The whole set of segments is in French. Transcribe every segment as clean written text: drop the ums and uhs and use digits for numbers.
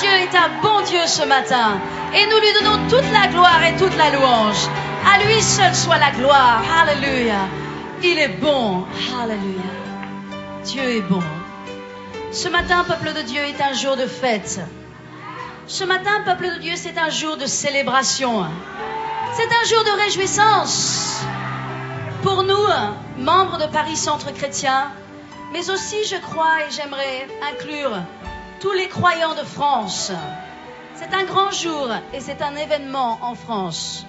Dieu est un bon Dieu ce matin. Et nous lui donnons toute la gloire et toute la louange. À lui seul soit la gloire. Alléluia. Il est bon. Alléluia. Dieu est bon. Ce matin, peuple de Dieu, est un jour de fête. Ce matin, peuple de Dieu, c'est un jour de célébration. C'est un jour de réjouissance. Pour nous, membres de Paris Centre Chrétien, mais aussi, je crois, et j'aimerais inclure tous les croyants de France. C'est un grand jour et c'est un événement en France.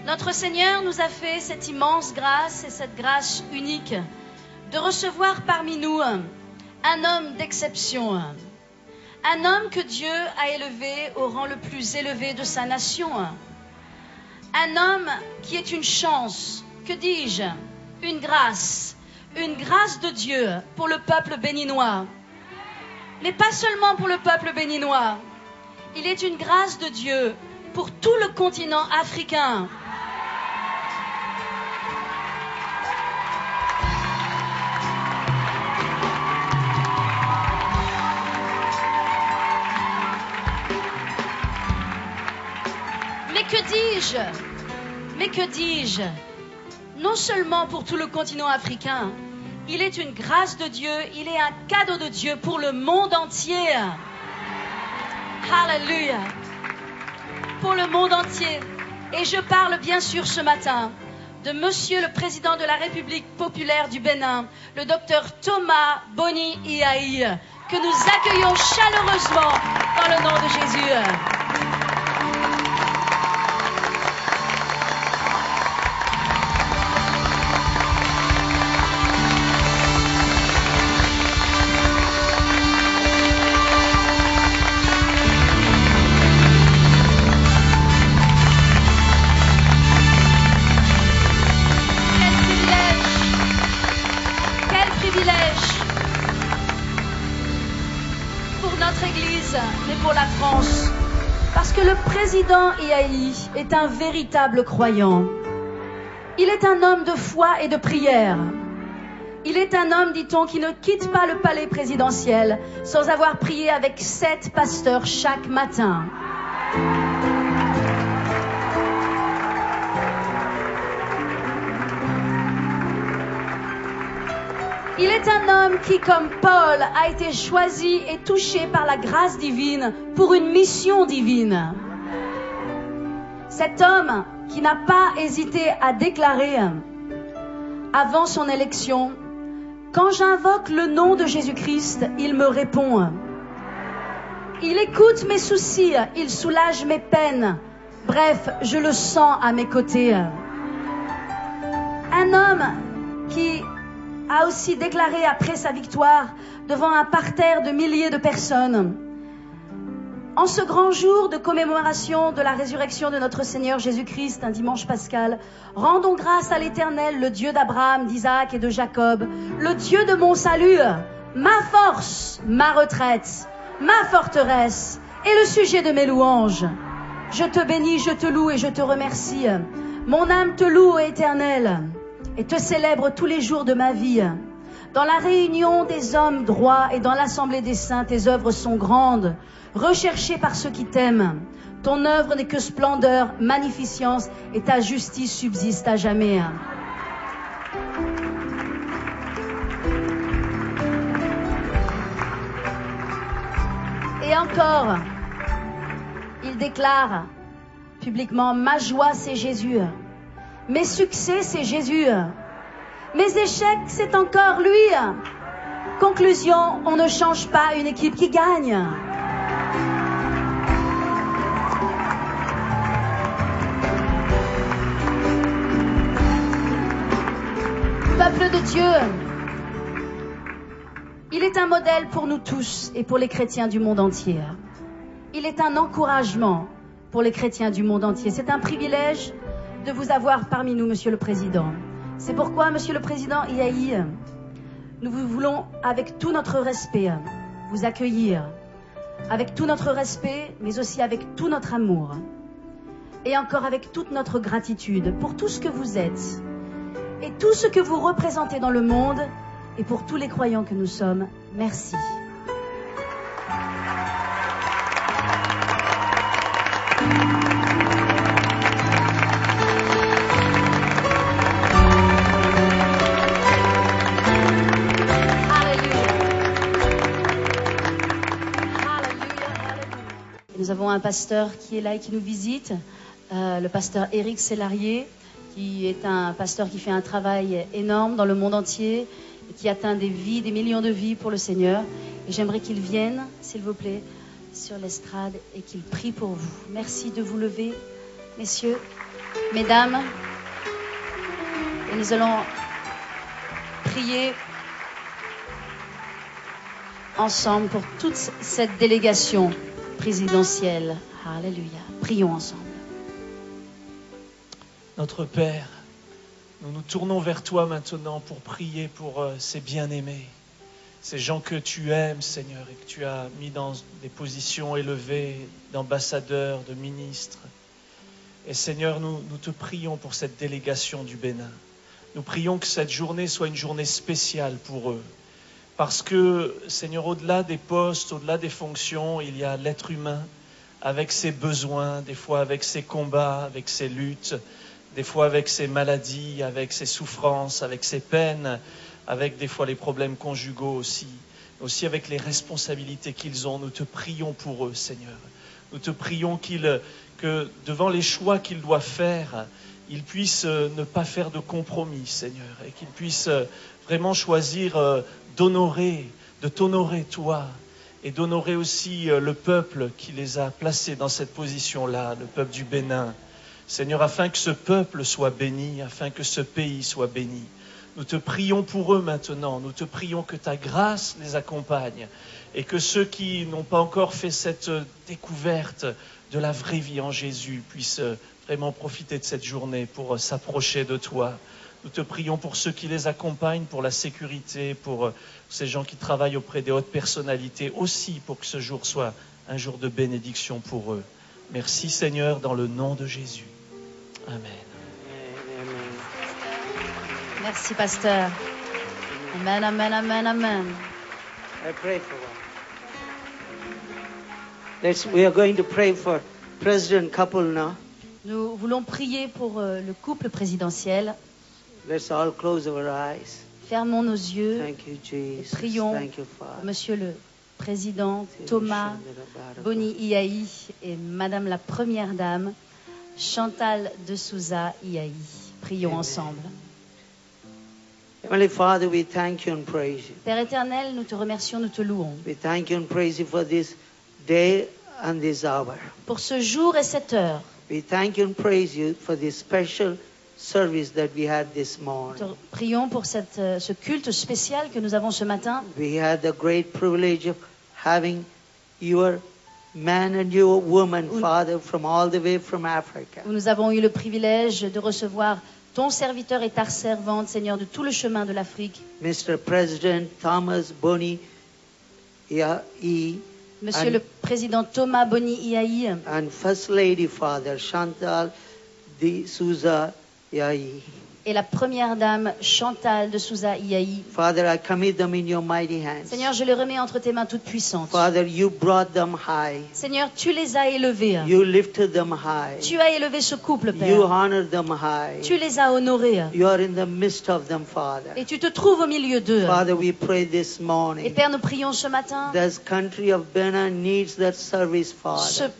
Notre Seigneur nous a fait cette immense grâce et cette grâce unique de recevoir parmi nous un homme d'exception. Un homme que Dieu a élevé au rang le plus élevé de sa nation. Un homme qui est une chance, que dis-je, une grâce de Dieu pour le peuple béninois. Mais pas seulement pour le peuple béninois. Il est une grâce de Dieu pour tout le continent africain. Mais que dis-je? Non seulement pour tout le continent africain, il est une grâce de Dieu, il est un cadeau de Dieu pour le monde entier. Alléluia. Pour le monde entier. Et je parle bien sûr ce matin de Monsieur le Président de la République populaire du Bénin, le docteur Thomas Boni Yayi, que nous accueillons chaleureusement dans le nom de Jésus. Mais pour la France, parce que le président Yayi est un véritable croyant. Il est un homme de foi et de prière. Il est un homme, dit-on, qui ne quitte pas le palais présidentiel sans avoir prié avec 7 pasteurs chaque matin. Il est un homme qui, comme Paul, a été choisi et touché par la grâce divine pour une mission divine. Cet homme qui n'a pas hésité à déclarer avant son élection, « Quand j'invoque le nom de Jésus-Christ, il me répond. Il écoute mes soucis, il soulage mes peines. Bref, je le sens à mes côtés. » Un homme qui a aussi déclaré après sa victoire devant un parterre de milliers de personnes: en ce grand jour de commémoration de la résurrection de notre Seigneur Jésus-Christ, un dimanche pascal, rendons grâce à l'Éternel, le Dieu d'Abraham, d'Isaac et de Jacob, le Dieu de mon salut, ma force, ma retraite, ma forteresse et le sujet de mes louanges. Je te bénis, je te loue et je te remercie. Mon âme te loue, ô Éternel, et te célèbre tous les jours de ma vie. Dans la réunion des hommes droits et dans l'assemblée des saints, tes œuvres sont grandes, recherchées par ceux qui t'aiment. Ton œuvre n'est que splendeur, magnificence, et ta justice subsiste à jamais. Et encore, il déclare publiquement: ma joie, c'est Jésus. Mes succès, c'est Jésus. Mes échecs, c'est encore lui. Conclusion, on ne change pas une équipe qui gagne. Peuple de Dieu, il est un modèle pour nous tous et pour les chrétiens du monde entier. Il est un encouragement pour les chrétiens du monde entier. C'est un privilège de vous avoir parmi nous, Monsieur le Président. C'est pourquoi, Monsieur le Président Yayi, nous vous voulons, avec tout notre respect, vous accueillir, avec tout notre respect, mais aussi avec tout notre amour, et encore avec toute notre gratitude pour tout ce que vous êtes, et tout ce que vous représentez dans le monde, et pour tous les croyants que nous sommes. Merci. Nous avons un pasteur qui est là et qui nous visite, le pasteur Éric Sellarié, qui est un pasteur qui fait un travail énorme dans le monde entier et qui atteint des vies, des millions de vies pour le Seigneur. Et j'aimerais qu'il vienne, s'il vous plaît, sur l'estrade et qu'il prie pour vous. Merci de vous lever, messieurs, mesdames. Et nous allons prier ensemble pour toute cette délégation présidentielle. Alléluia. Prions ensemble. Notre Père, nous nous tournons vers toi maintenant pour prier pour ces bien-aimés, ces gens que tu aimes, Seigneur, et que tu as mis dans des positions élevées d'ambassadeurs, de ministres. Et Seigneur, nous te prions pour cette délégation du Bénin. Nous prions que cette journée soit une journée spéciale pour eux. Parce que, Seigneur, au-delà des postes, au-delà des fonctions, il y a l'être humain avec ses besoins, des fois avec ses combats, avec ses luttes, des fois avec ses maladies, avec ses souffrances, avec ses peines, avec des fois les problèmes conjugaux aussi avec les responsabilités qu'ils ont. Nous te prions pour eux, Seigneur. Nous te prions que devant les choix qu'ils doivent faire, ils puissent ne pas faire de compromis, Seigneur, et qu'ils puissent vraiment choisir de t'honorer toi, et d'honorer aussi le peuple qui les a placés dans cette position-là, le peuple du Bénin. Seigneur, afin que ce peuple soit béni, afin que ce pays soit béni. Nous te prions pour eux maintenant, nous te prions que ta grâce les accompagne et que ceux qui n'ont pas encore fait cette découverte de la vraie vie en Jésus puissent vraiment profiter de cette journée pour s'approcher de toi. Nous te prions pour ceux qui les accompagnent, pour la sécurité, pour ces gens qui travaillent auprès des hautes personnalités, aussi pour que ce jour soit un jour de bénédiction pour eux. Merci Seigneur, dans le nom de Jésus. Amen. Merci, pasteur. Amen, amen, amen, amen. I pray for one. We are going to pray for president couple now. Nous voulons prier pour le couple présidentiel. Let's all close our eyes. Fermons nos yeux. Thank you, Jesus. Prions Thank you, pour Father. Monsieur le Président Thomas Boni Iahi et Madame la Première Dame Chantal de Souza Iahi. Prions ensemble. Heavenly Father, we thank you and praise you. Père éternel, nous te remercions, nous te louons. We thank you and praise you for this day and this hour. Pour ce jour et cette heure, We thank you and praise you for this special service that we had this nous morning. te prions pour ce culte spécial que nous avons ce matin. We had the great privilege of having your man and your woman, Father, from all the way from Africa. Où nous avons eu le privilège de recevoir ton serviteur et ta servante, Seigneur, de tout le chemin de l'Afrique. Mr. President Thomas Boni Iahi Monsieur le Président Thomas Boni Iahi and First Lady, Father, Chantal de Souza Iahi. et la Première Dame Chantal de Souza Iahi. Father, I commit them in your mighty hands. Seigneur, je les remets entre tes mains toutes puissantes. Father, you brought them high. Seigneur, tu les as élevés. You lifted them high. Tu as élevé ce couple, You Père. honored them high. Tu les as honorés. You are in the midst of them, Father. Et tu te trouves au milieu d'eux. Father, we pray this Et morning. Père, nous prions ce matin. This country of Benin needs that service, Father.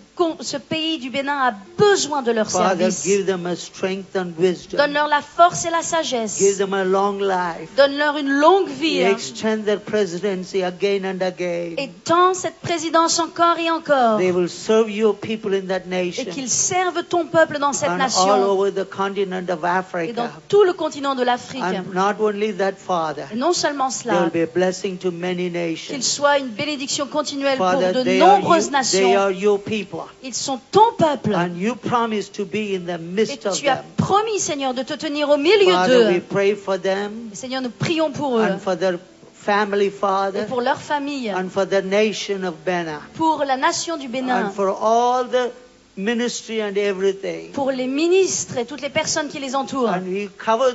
Ce pays du Bénin a besoin de leur Father, service. give them a strength and wisdom. Donne-leur la force et la sagesse. Give them a long life. Donne-leur une longue vie. Extend their presidency again and again. Étends cette présidence encore et encore. They will serve your people in that Et nation qu'ils servent ton peuple dans cette and all nation over the continent of et dans Africa. tout le continent de l'Afrique. And not only that, Father, Et non seulement they will cela, be a blessing to many qu'ils nations. soient une bénédiction continuelle pour Father, de they are nombreuses they nations. are your people. Ils sont ton peuple. And you promise to be in the Et midst of tu as them. promis, Seigneur, de te tenir au milieu Father, we d'eux. pray for them Et Seigneur, nous prions pour eux, and for their family, et Father, pour leur famille, and for the nation of Benin, pour la nation du Bénin, and for all the ministry and everything. pour les ministres et toutes les personnes qui les entourent. And we cover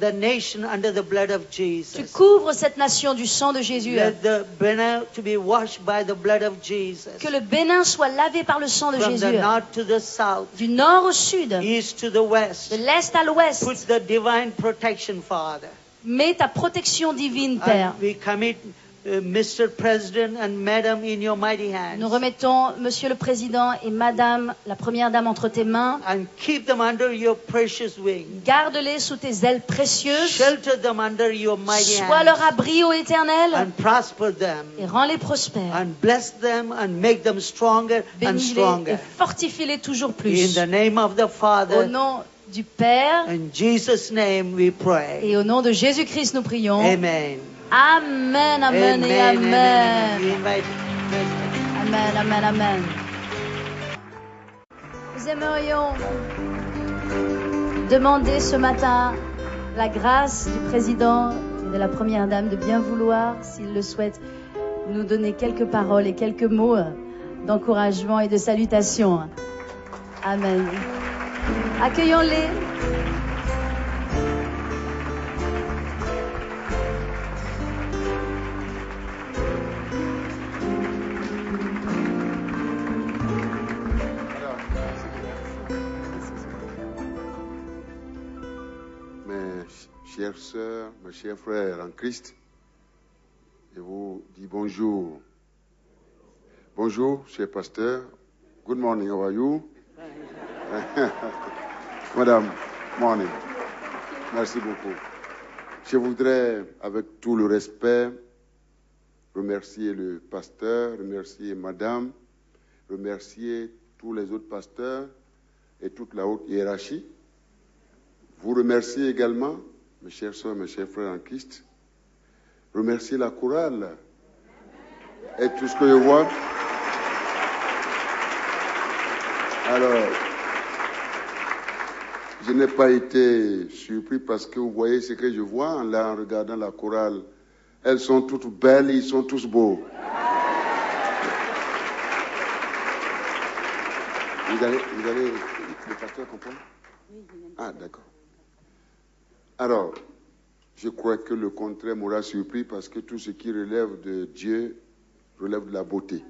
the nation under the blood of Tu Jesus. couvres cette nation du sang de Jésus. Let the Benin to be washed by the blood of Jesus. Que le Bénin soit lavé par le sang de From the Jésus. north to the south, Du nord au sud, east to the west. de l'est à l'ouest. Put the divine protection, Father. Mets ta protection divine, Père. And we commit Mr. President and Madam in your mighty hands. Nous remettons Monsieur le Président et Madame la Première Dame entre tes mains. And keep them under your precious wings. Garde-les sous tes ailes précieuses. Shelter them under your mighty Sois leur hands. abri, ô Éternel, And prosper them. et rends-les prospères. And bless them and make them stronger and Bénis-les et stronger. fortifie-les toujours In plus. the name of the Au Father, nom du Père in Jesus' name we pray. et au nom de Jésus-Christ, nous prions. Amen. Amen, amen et Amen. amen. We invite Amen, amen, amen. Nous aimerions demander ce matin la grâce du président et de la première dame de bien vouloir, s'il le souhaite, nous donner quelques paroles et quelques mots d'encouragement et de salutation. Amen. Accueillons-les. Mes chères sœurs, mes chers frères en Christ, je vous dis bonjour. Bonjour, cher pasteur. Good morning, how are you? Madame, morning. Merci beaucoup. Je voudrais, avec tout le respect, remercier le pasteur, remercier madame, remercier tous les autres pasteurs et toute la haute hiérarchie. Vous remercier également, mes chères soeurs, mes chers frères en Christ. Remercier la chorale et tout ce que je vois. Alors, je n'ai pas été surpris parce que vous voyez ce que je vois en regardant la chorale. Elles sont toutes belles, ils sont tous beaux. Vous allez, le pasteur comprend? Ah, d'accord. Alors, je crois que le contraire m'aura surpris parce que tout ce qui relève de Dieu relève de la beauté.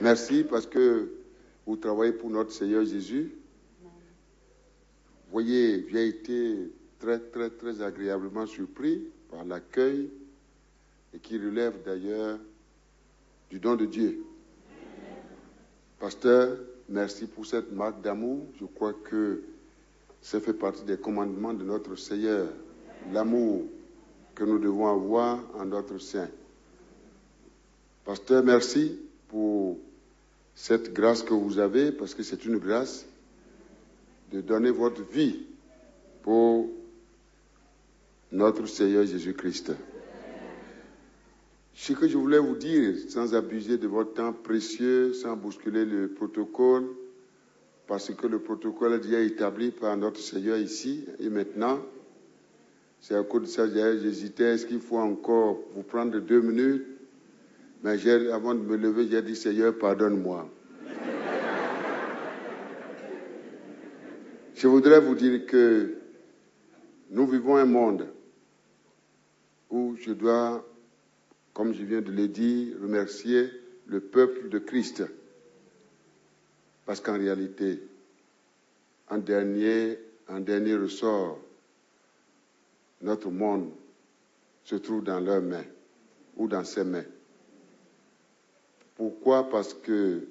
Merci parce que vous travaillez pour notre Seigneur Jésus. Vous voyez, j'ai été très agréablement surpris par l'accueil et qui relève d'ailleurs du don de Dieu. Pasteur, merci pour cette marque d'amour. Je crois que ça fait partie des commandements de notre Seigneur, l'amour que nous devons avoir en notre sein. Pasteur, merci pour cette grâce que vous avez, parce que c'est une grâce de donner votre vie pour notre Seigneur Jésus-Christ. Ce que je voulais vous dire, sans abuser de votre temps précieux, sans bousculer le protocole, parce que le protocole est déjà établi par notre Seigneur ici et maintenant, c'est à cause de ça que j'hésitais, est-ce qu'il faut encore vous prendre 2 minutes? Mais avant de me lever, j'ai dit, Seigneur, pardonne-moi. Je voudrais vous dire que nous vivons un monde où je dois, comme je viens de le dire, remercier le peuple de Christ. Parce qu'en réalité, en dernier ressort, notre monde se trouve dans leurs mains ou dans ses mains. Pourquoi? Parce que,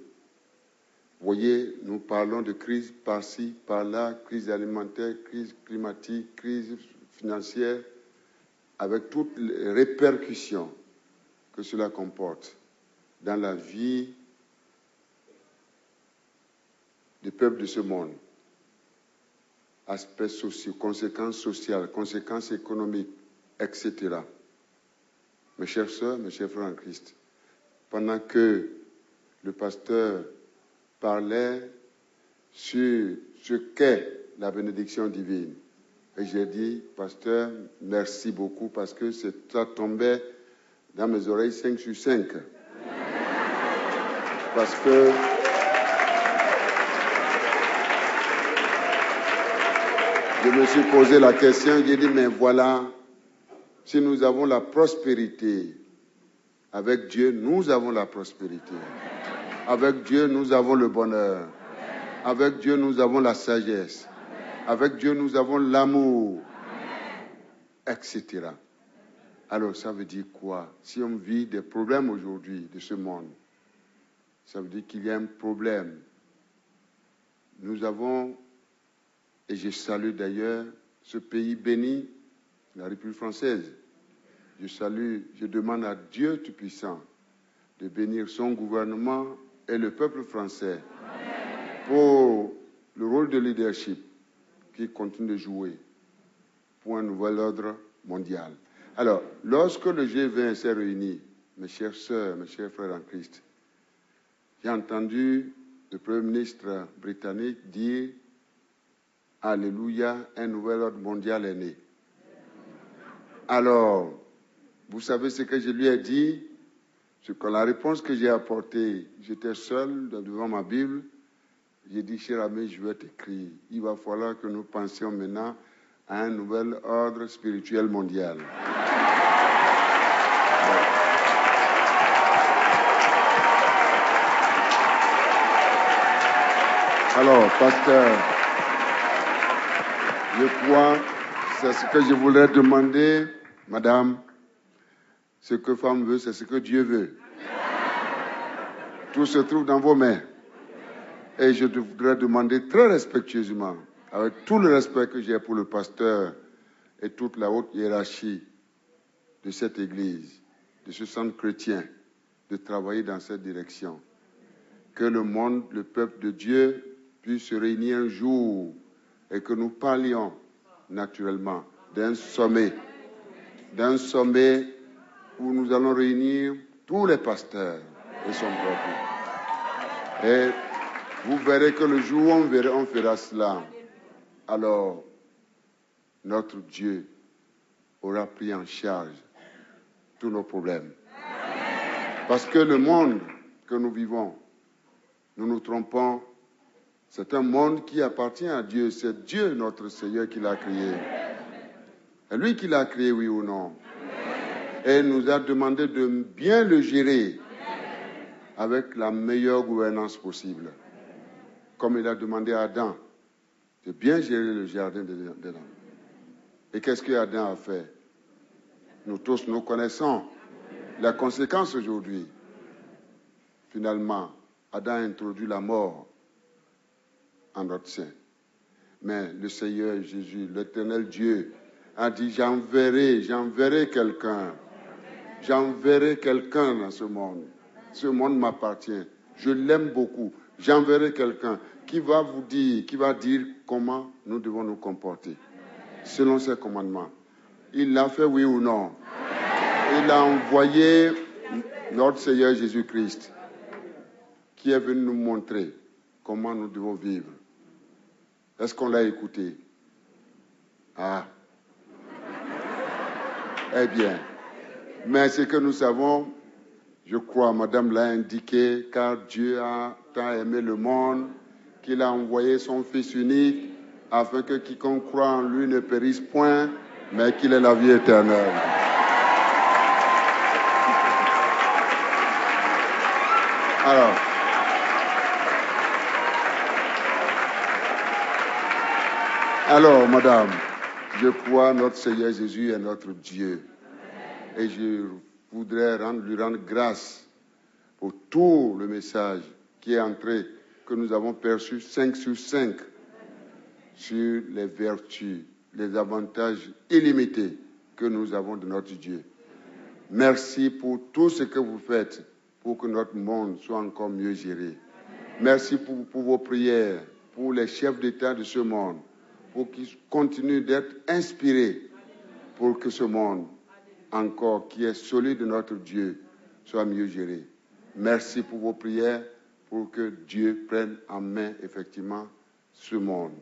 vous voyez, nous parlons de crise par-ci, par-là, crise alimentaire, crise climatique, crise financière, avec toutes les répercussions que cela comporte dans la vie des peuples de ce monde. Aspects sociaux, conséquences sociales, conséquences économiques, etc. Mes chères sœurs, mes chers frères en Christ, pendant que le pasteur parlait sur ce qu'est la bénédiction divine, et j'ai dit, pasteur, merci beaucoup parce que ça tombait dans mes oreilles 5 sur 5. Parce que je me suis posé la question, j'ai dit, mais voilà, si nous avons la prospérité, avec Dieu, nous avons la prospérité. Avec Dieu, nous avons le bonheur. Avec Dieu, nous avons la sagesse. Avec Dieu, nous avons l'amour, etc. Alors, ça veut dire quoi? Si on vit des problèmes aujourd'hui de ce monde, ça veut dire qu'il y a un problème. Nous avons, et je salue d'ailleurs ce pays béni, la République française. Je demande à Dieu Tout-Puissant de bénir son gouvernement et le peuple français pour le rôle de leadership qu'il continue de jouer pour un nouvel ordre mondial. Alors, lorsque le G20 s'est réuni, mes chères sœurs, mes chers frères en Christ, j'ai entendu le Premier ministre britannique dire « Alléluia, un nouvel ordre mondial est né ». Alors, vous savez ce que je lui ai dit? C'est que la réponse que j'ai apportée, j'étais seul devant ma Bible. J'ai dit, cher ami, je vais t'écrire. Il va falloir que nous pensions maintenant à un nouvel ordre spirituel mondial. Alors, pasteur, je crois, c'est ce que je voulais demander, madame. Ce que femme veut, c'est ce que Dieu veut. Tout se trouve dans vos mains. Et je voudrais demander très respectueusement, avec tout le respect que j'ai pour le pasteur et toute la haute hiérarchie de cette église, de ce centre chrétien, de travailler dans cette direction. Que le monde, le peuple de Dieu puisse se réunir un jour et que nous parlions naturellement d'un sommet où nous allons réunir tous les pasteurs et son peuple. Et vous verrez que le jour où on fera cela, alors notre Dieu aura pris en charge tous nos problèmes. Parce que le monde que nous vivons, nous nous trompons, c'est un monde qui appartient à Dieu. C'est Dieu, notre Seigneur, qui l'a créé. C'est lui qui l'a créé, oui ou non. Et il nous a demandé de bien le gérer avec la meilleure gouvernance possible. Comme il a demandé à Adam de bien gérer le jardin d'Éden. Et qu'est-ce que Adam a fait? Nous tous, nous connaissons la conséquence aujourd'hui. Finalement, Adam a introduit la mort en notre sein. Mais le Seigneur Jésus, l'Éternel Dieu, a dit, j'enverrai quelqu'un. J'enverrai quelqu'un dans ce monde. Ce monde m'appartient. Je l'aime beaucoup. J'enverrai quelqu'un qui va vous dire, qui va dire comment nous devons nous comporter. Selon ses commandements. Il l'a fait, oui ou non? Il a envoyé notre Seigneur Jésus-Christ, qui est venu nous montrer comment nous devons vivre. Est-ce qu'on l'a écouté? Ah. Eh bien. Mais ce que nous savons, je crois, Madame l'a indiqué, car Dieu a tant aimé le monde qu'il a envoyé son Fils unique afin que quiconque croit en lui ne périsse point, mais qu'il ait la vie éternelle. Alors, Madame, je crois notre Seigneur Jésus est notre Dieu. Et je voudrais lui rendre grâce pour tout le message qui est entré, que nous avons perçu 5 sur 5 sur les vertus, les avantages illimités que nous avons de notre Dieu. Merci pour tout ce que vous faites pour que notre monde soit encore mieux géré. Merci pour vos prières, pour les chefs d'État de ce monde, pour qu'ils continuent d'être inspirés pour que ce monde encore qui est solide de notre Dieu soit mieux géré. Merci pour vos prières pour que Dieu prenne en main effectivement ce monde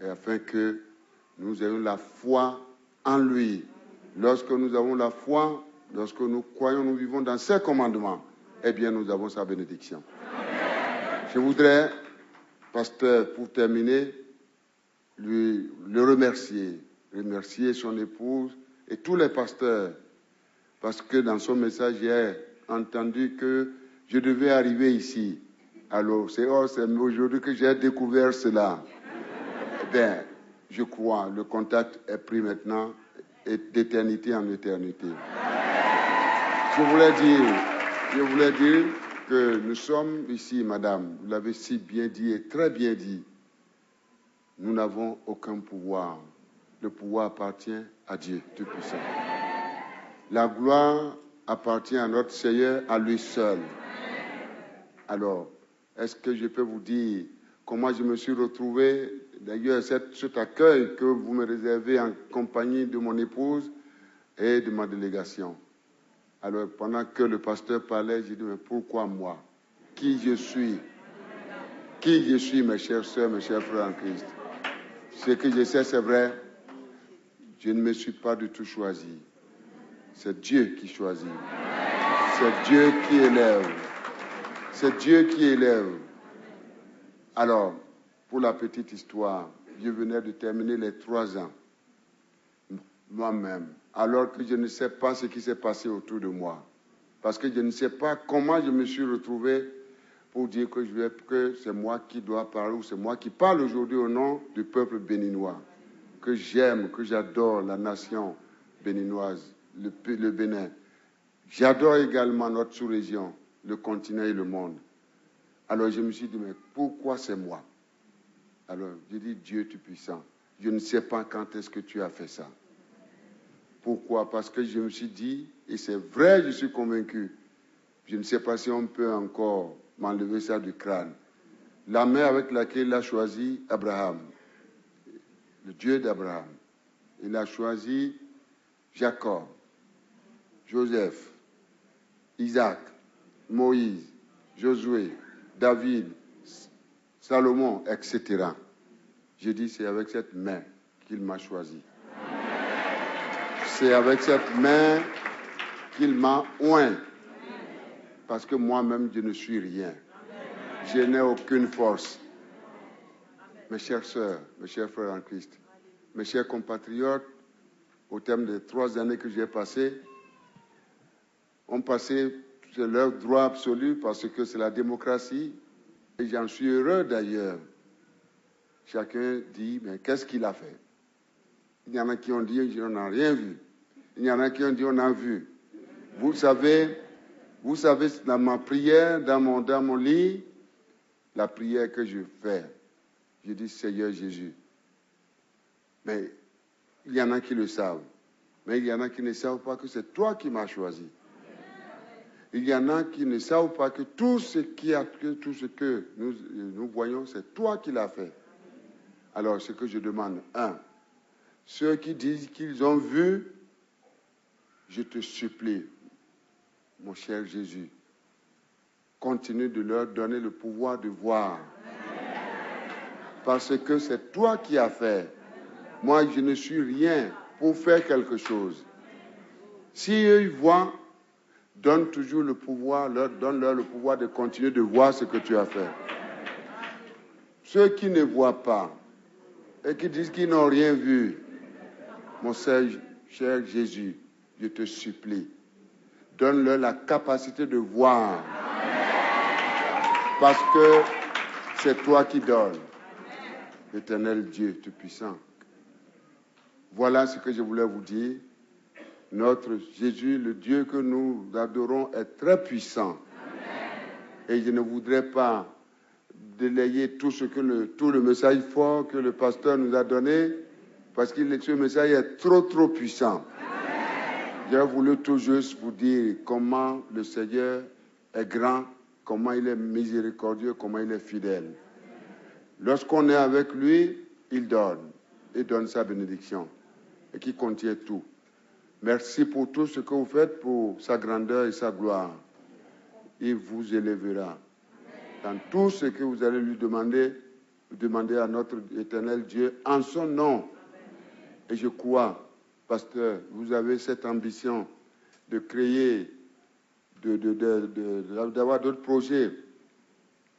et afin que nous ayons la foi en lui. Lorsque nous avons la foi, lorsque nous croyons, nous vivons dans ses commandements, eh bien nous avons sa bénédiction. Je voudrais, pasteur, pour terminer, le remercier son épouse et tous les pasteurs, parce que dans son message, j'ai entendu que je devais arriver ici. Alors, c'est aujourd'hui que j'ai découvert cela. Eh bien, je crois, le contact est pris maintenant et d'éternité en éternité. Je voulais dire que nous sommes ici, madame, vous l'avez si bien dit et très bien dit. Nous n'avons aucun pouvoir. Le pouvoir appartient à Dieu Tout-Puissant. La gloire appartient à notre Seigneur, à lui seul. Alors, est-ce que je peux vous dire comment je me suis retrouvé? D'ailleurs, cet accueil que vous me réservez en compagnie de mon épouse et de ma délégation. Alors, pendant que le pasteur parlait, j'ai dit, mais pourquoi moi? Qui je suis? Qui je suis, mes chères sœurs, mes chers frères en Christ? Ce que je sais, c'est vrai, je ne me suis pas du tout choisi. C'est Dieu qui choisit. C'est Dieu qui élève. C'est Dieu qui élève. Alors, pour la petite histoire, je venais de terminer les 3 ans, moi-même, alors que je ne sais pas ce qui s'est passé autour de moi. Parce que je ne sais pas comment je me suis retrouvé pour dire que c'est moi qui dois parler, ou c'est moi qui parle aujourd'hui au nom du peuple béninois, que j'aime, que j'adore la nation béninoise, le Bénin. J'adore également notre sous-région, le continent et le monde. Alors je me suis dit, mais pourquoi c'est moi? Alors j'ai dit, Dieu Tout-Puissant, je ne sais pas quand est-ce que tu as fait ça. Pourquoi? Parce que je me suis dit, et c'est vrai, je suis convaincu, je ne sais pas si on peut encore m'enlever ça du crâne. La main avec laquelle il a choisi Abraham, le Dieu d'Abraham, il a choisi Jacob, Joseph, Isaac, Moïse, Josué, David, Salomon, etc. Je dis, c'est avec cette main qu'il m'a choisi. C'est avec cette main qu'il m'a oint. Parce que moi-même, je ne suis rien. Je n'ai aucune force. Mes chères sœurs, mes chers frères en Christ, mes chers compatriotes, au terme des 3 années que j'ai passées, ont passé sur leur droit absolu parce que c'est la démocratie. Et j'en suis heureux d'ailleurs. Chacun dit, mais qu'est-ce qu'il a fait? Il y en a qui ont dit, on n'a rien vu. Il y en a qui ont dit, on a vu. Vous savez, dans ma prière, dans mon lit, la prière que je fais, je dis, Seigneur Jésus. Mais il y en a qui le savent. Mais il y en a qui ne savent pas que c'est toi qui m'as choisi. Il y en a qui ne savent pas que tout ce que nous voyons, c'est toi qui l'as fait. Alors, ce que je demande, ceux qui disent qu'ils ont vu, je te supplie, mon cher Jésus, continue de leur donner le pouvoir de voir. Parce que c'est toi qui as fait. Moi, je ne suis rien pour faire quelque chose. Si eux, ils voient, donne toujours le pouvoir, donne-leur le pouvoir de continuer de voir ce que tu as fait. Ceux qui ne voient pas et qui disent qu'ils n'ont rien vu, mon cher Jésus, je te supplie, donne-leur la capacité de voir. Parce que c'est toi qui donnes, l'Éternel Dieu Tout-Puissant. Voilà ce que je voulais vous dire. Notre Jésus, le Dieu que nous adorons, est très puissant. Et je ne voudrais pas délayer tout le message fort que le pasteur nous a donné, parce que ce message est trop puissant. J'ai voulu tout juste vous dire comment le Seigneur est grand, comment il est miséricordieux, comment il est fidèle. Lorsqu'on est avec lui, il donne sa bénédiction, et qui contient tout. Merci pour tout ce que vous faites pour sa grandeur et sa gloire. Il vous élèvera. Dans tout ce que vous allez lui demander, vous demandez à notre éternel Dieu en son nom. Et je crois, pasteur, vous avez cette ambition de créer, d'avoir d'autres projets.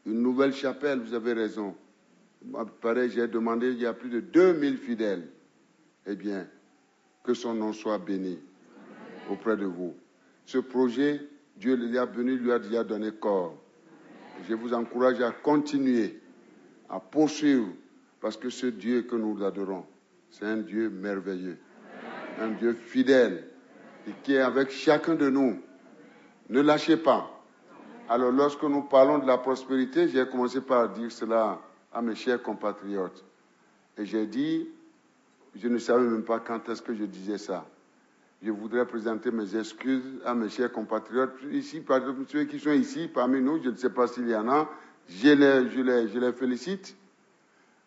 Une nouvelle chapelle, vous avez raison. Pareil, j'ai demandé, il y a plus de 2000 fidèles. Eh bien, que son nom soit béni auprès de vous. Ce projet, Dieu lui a déjà donné corps. Je vous encourage à continuer, à poursuivre, parce que ce Dieu que nous adorons, c'est un Dieu merveilleux. un Dieu fidèle et qui est avec chacun de nous. Ne lâchez pas. Alors, lorsque nous parlons de la prospérité, j'ai commencé par dire cela à mes chers compatriotes. Et j'ai dit, je ne savais même pas quand est-ce que je disais ça. Je voudrais présenter mes excuses à mes chers compatriotes. Ici, par exemple, ceux qui sont ici, parmi nous, je ne sais pas s'il y en a, je les félicite.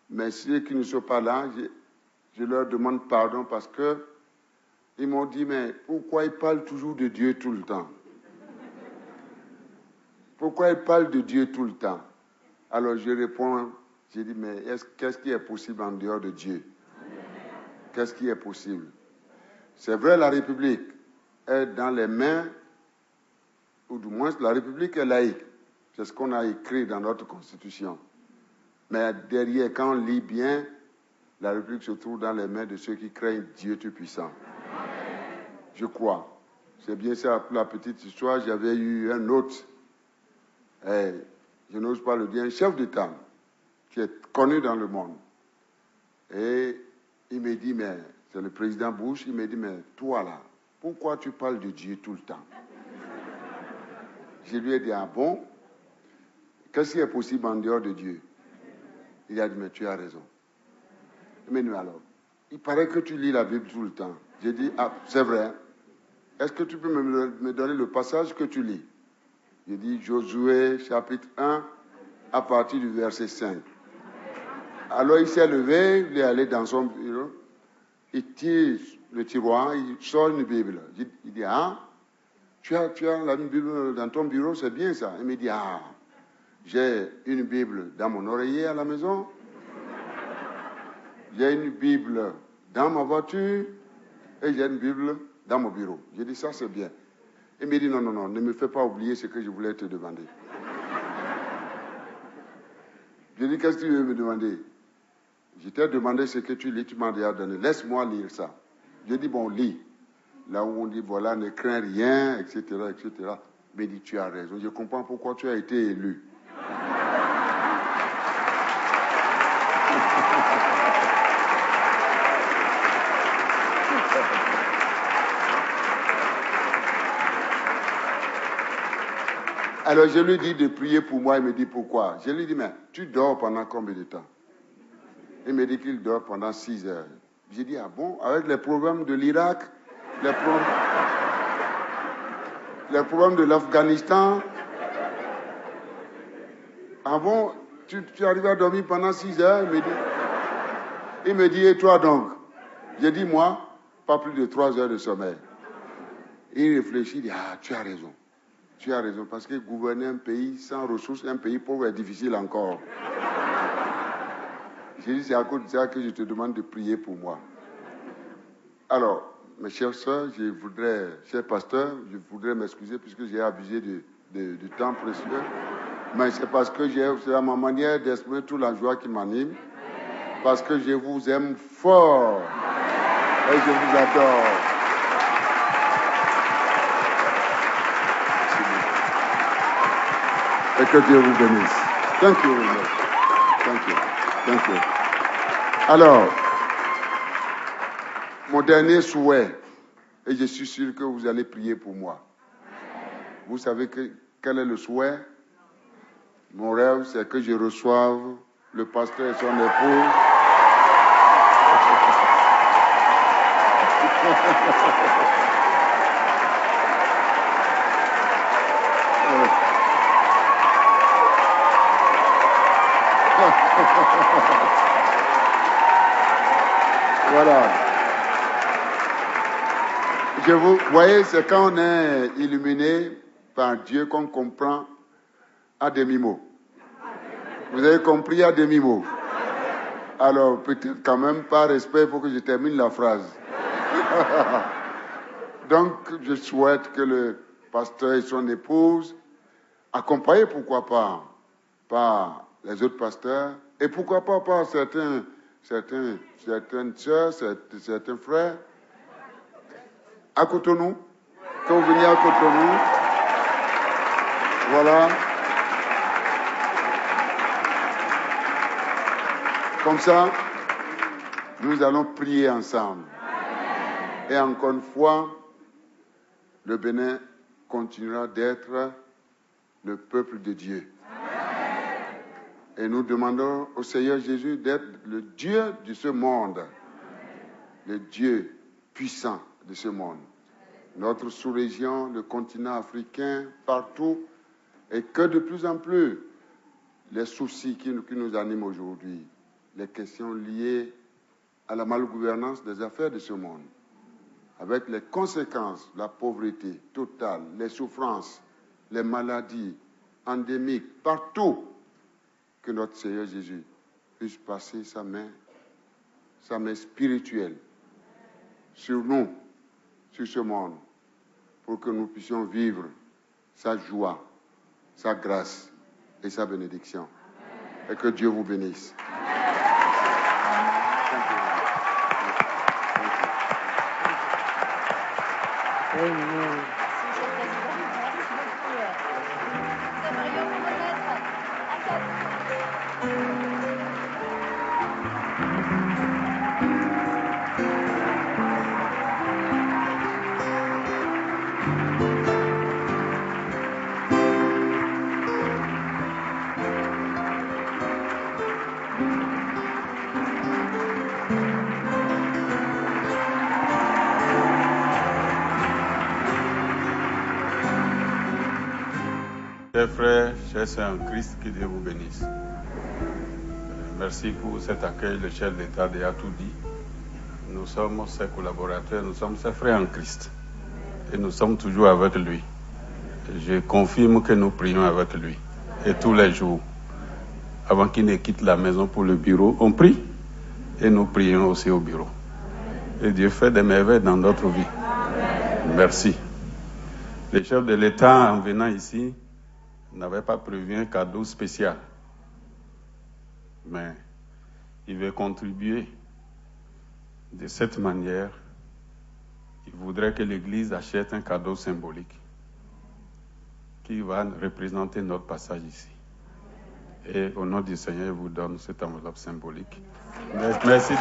Mais ceux qui ne sont pas là, je leur demande pardon parce que ils m'ont dit, mais pourquoi ils parlent toujours de Dieu tout le temps? Pourquoi ils parlent de Dieu tout le temps? Alors je réponds, j'ai dit, mais qu'est-ce qui est possible en dehors de Dieu? Qu'est-ce qui est possible? C'est vrai, la République est dans les mains, ou du moins la République est laïque. C'est ce qu'on a écrit dans notre Constitution. Mais derrière, quand on lit bien, la République se trouve dans les mains de ceux qui craignent Dieu Tout-Puissant. Je crois. C'est bien ça, pour la petite histoire, j'avais eu un autre, je n'ose pas le dire, un chef d'État qui est connu dans le monde. Et il me dit, mais c'est le président Bush, il me dit, mais toi là, pourquoi tu parles de Dieu tout le temps? Je lui ai dit, ah bon? Qu'est-ce qui est possible en dehors de Dieu? Il a dit, mais tu as raison. Mais nous alors, il paraît que tu lis la Bible tout le temps. J'ai dit, ah, c'est vrai. Est-ce que tu peux me donner le passage que tu lis? J'ai dit, Josué, chapitre 1, à partir du verset 5. Alors il s'est levé, il est allé dans son bureau, il tire le tiroir, il sort une Bible. Il dit, ah, tu as la Bible dans ton bureau, c'est bien ça. Il me dit, ah, j'ai une Bible dans mon oreiller à la maison, j'ai une Bible dans ma voiture et j'ai une Bible dans mon bureau. J'ai dit, ça c'est bien. Il me dit, non, ne me fais pas oublier ce que je voulais te demander. J'ai dit, qu'est-ce que tu veux me demander? Je t'ai demandé ce que tu lis, tu m'as déjà donné. Laisse-moi lire ça. J'ai dit, bon, lis. Là où on dit, voilà, ne crains rien, etc., etc. Mais il dit, tu as raison. Je comprends pourquoi tu as été élu. Alors je lui dis de prier pour moi, il me dit pourquoi. Je lui dis, mais tu dors pendant combien de temps? Il me dit qu'il dort pendant 6 heures. J'ai dit, ah bon, avec les problèmes de l'Irak, les problèmes de l'Afghanistan, ah bon, tu arrives à dormir pendant 6 heures? Il me dit, et toi donc? J'ai dit, moi, pas plus de 3 heures de sommeil. Il réfléchit, il dit, ah, tu as raison. Tu as raison, parce que gouverner un pays sans ressources, un pays pauvre est difficile encore. J'ai dit, c'est à cause de ça que je te demande de prier pour moi. Alors, mes chères sœurs, chers pasteurs, je voudrais m'excuser puisque j'ai abusé du temps précieux. Mais c'est parce que c'est ma manière d'exprimer toute la joie qui m'anime. Parce que je vous aime fort. Et je vous adore. Et que Dieu vous bénisse. Thank you very much. Thank you. Thank you. Alors, mon dernier souhait, et je suis sûr que vous allez prier pour moi. Vous savez quel est le souhait? Mon rêve, c'est que je reçoive le pasteur et son épouse. Voilà. Vous voyez, c'est quand on est illuminé par Dieu qu'on comprend à demi-mot. Vous avez compris à demi-mot. Alors, peut-être quand même, par respect, il faut que je termine la phrase. Donc, je souhaite que le pasteur et son épouse, accompagnés, pourquoi pas, par les autres pasteurs, et pourquoi pas par certaines sœurs, certains frères, à Cotonou, quand vous venez à Cotonou, voilà. Comme ça, nous allons prier ensemble. Et encore une fois, le Bénin continuera d'être le peuple de Dieu. Et nous demandons au Seigneur Jésus d'être le Dieu de ce monde, le Dieu puissant de ce monde. Notre sous-région, le continent africain, partout, et que de plus en plus, les soucis qui nous animent aujourd'hui, les questions liées à la malgouvernance des affaires de ce monde, avec les conséquences, la pauvreté totale, les souffrances, les maladies endémiques, partout, que notre Seigneur Jésus puisse passer sa main spirituelle sur nous, sur ce monde, pour que nous puissions vivre sa joie, sa grâce et sa bénédiction. Et que Dieu vous bénisse. Amen. Chers frères, chers sœurs en Christ, que Dieu vous bénisse. Merci pour cet accueil. Le chef d'État a tout dit. Nous sommes ses collaborateurs, nous sommes ses frères en Christ. Et nous sommes toujours avec lui. Je confirme que nous prions avec lui. Et tous les jours, avant qu'il ne quitte la maison pour le bureau, on prie. Et nous prions aussi au bureau. Et Dieu fait des merveilles dans notre vie. Merci. Le chef de l'État, en venant ici, n'avait pas prévu un cadeau spécial. Mais il veut contribuer de cette manière. Il voudrait que l'Église achète un cadeau symbolique qui va représenter notre passage ici. Et au nom du Seigneur, je vous donne cette enveloppe symbolique. Merci de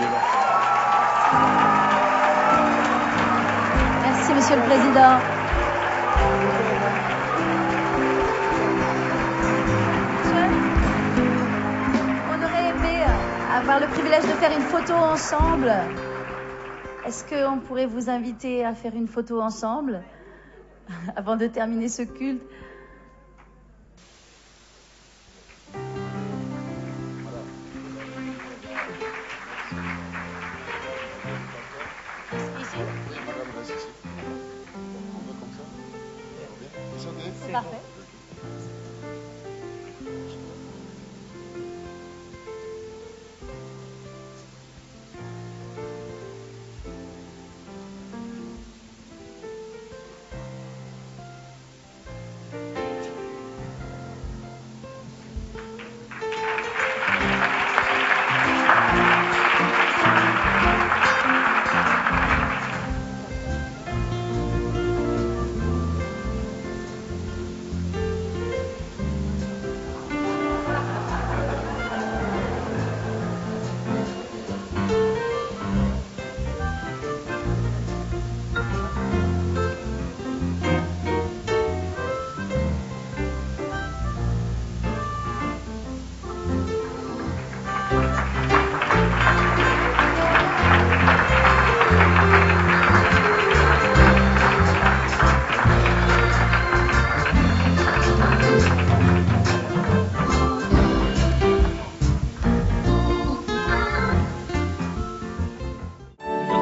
Merci, Monsieur le Président. On aurait aimé avoir le privilège de faire une photo ensemble. Est-ce qu'on pourrait vous inviter à faire une photo ensemble avant de terminer ce culte? C'est parfait.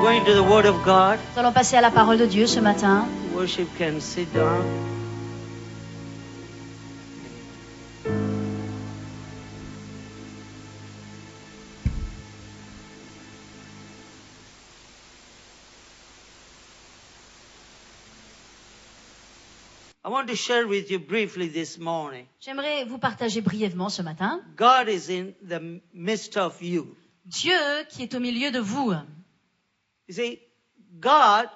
Going to the Word of God. Nous allons passer à la parole de Dieu ce matin. Worship can sit down. I want to share with you briefly this morning. J'aimerais vous partager brièvement ce matin. God is in the midst of you. Dieu qui est au milieu de vous. You see, God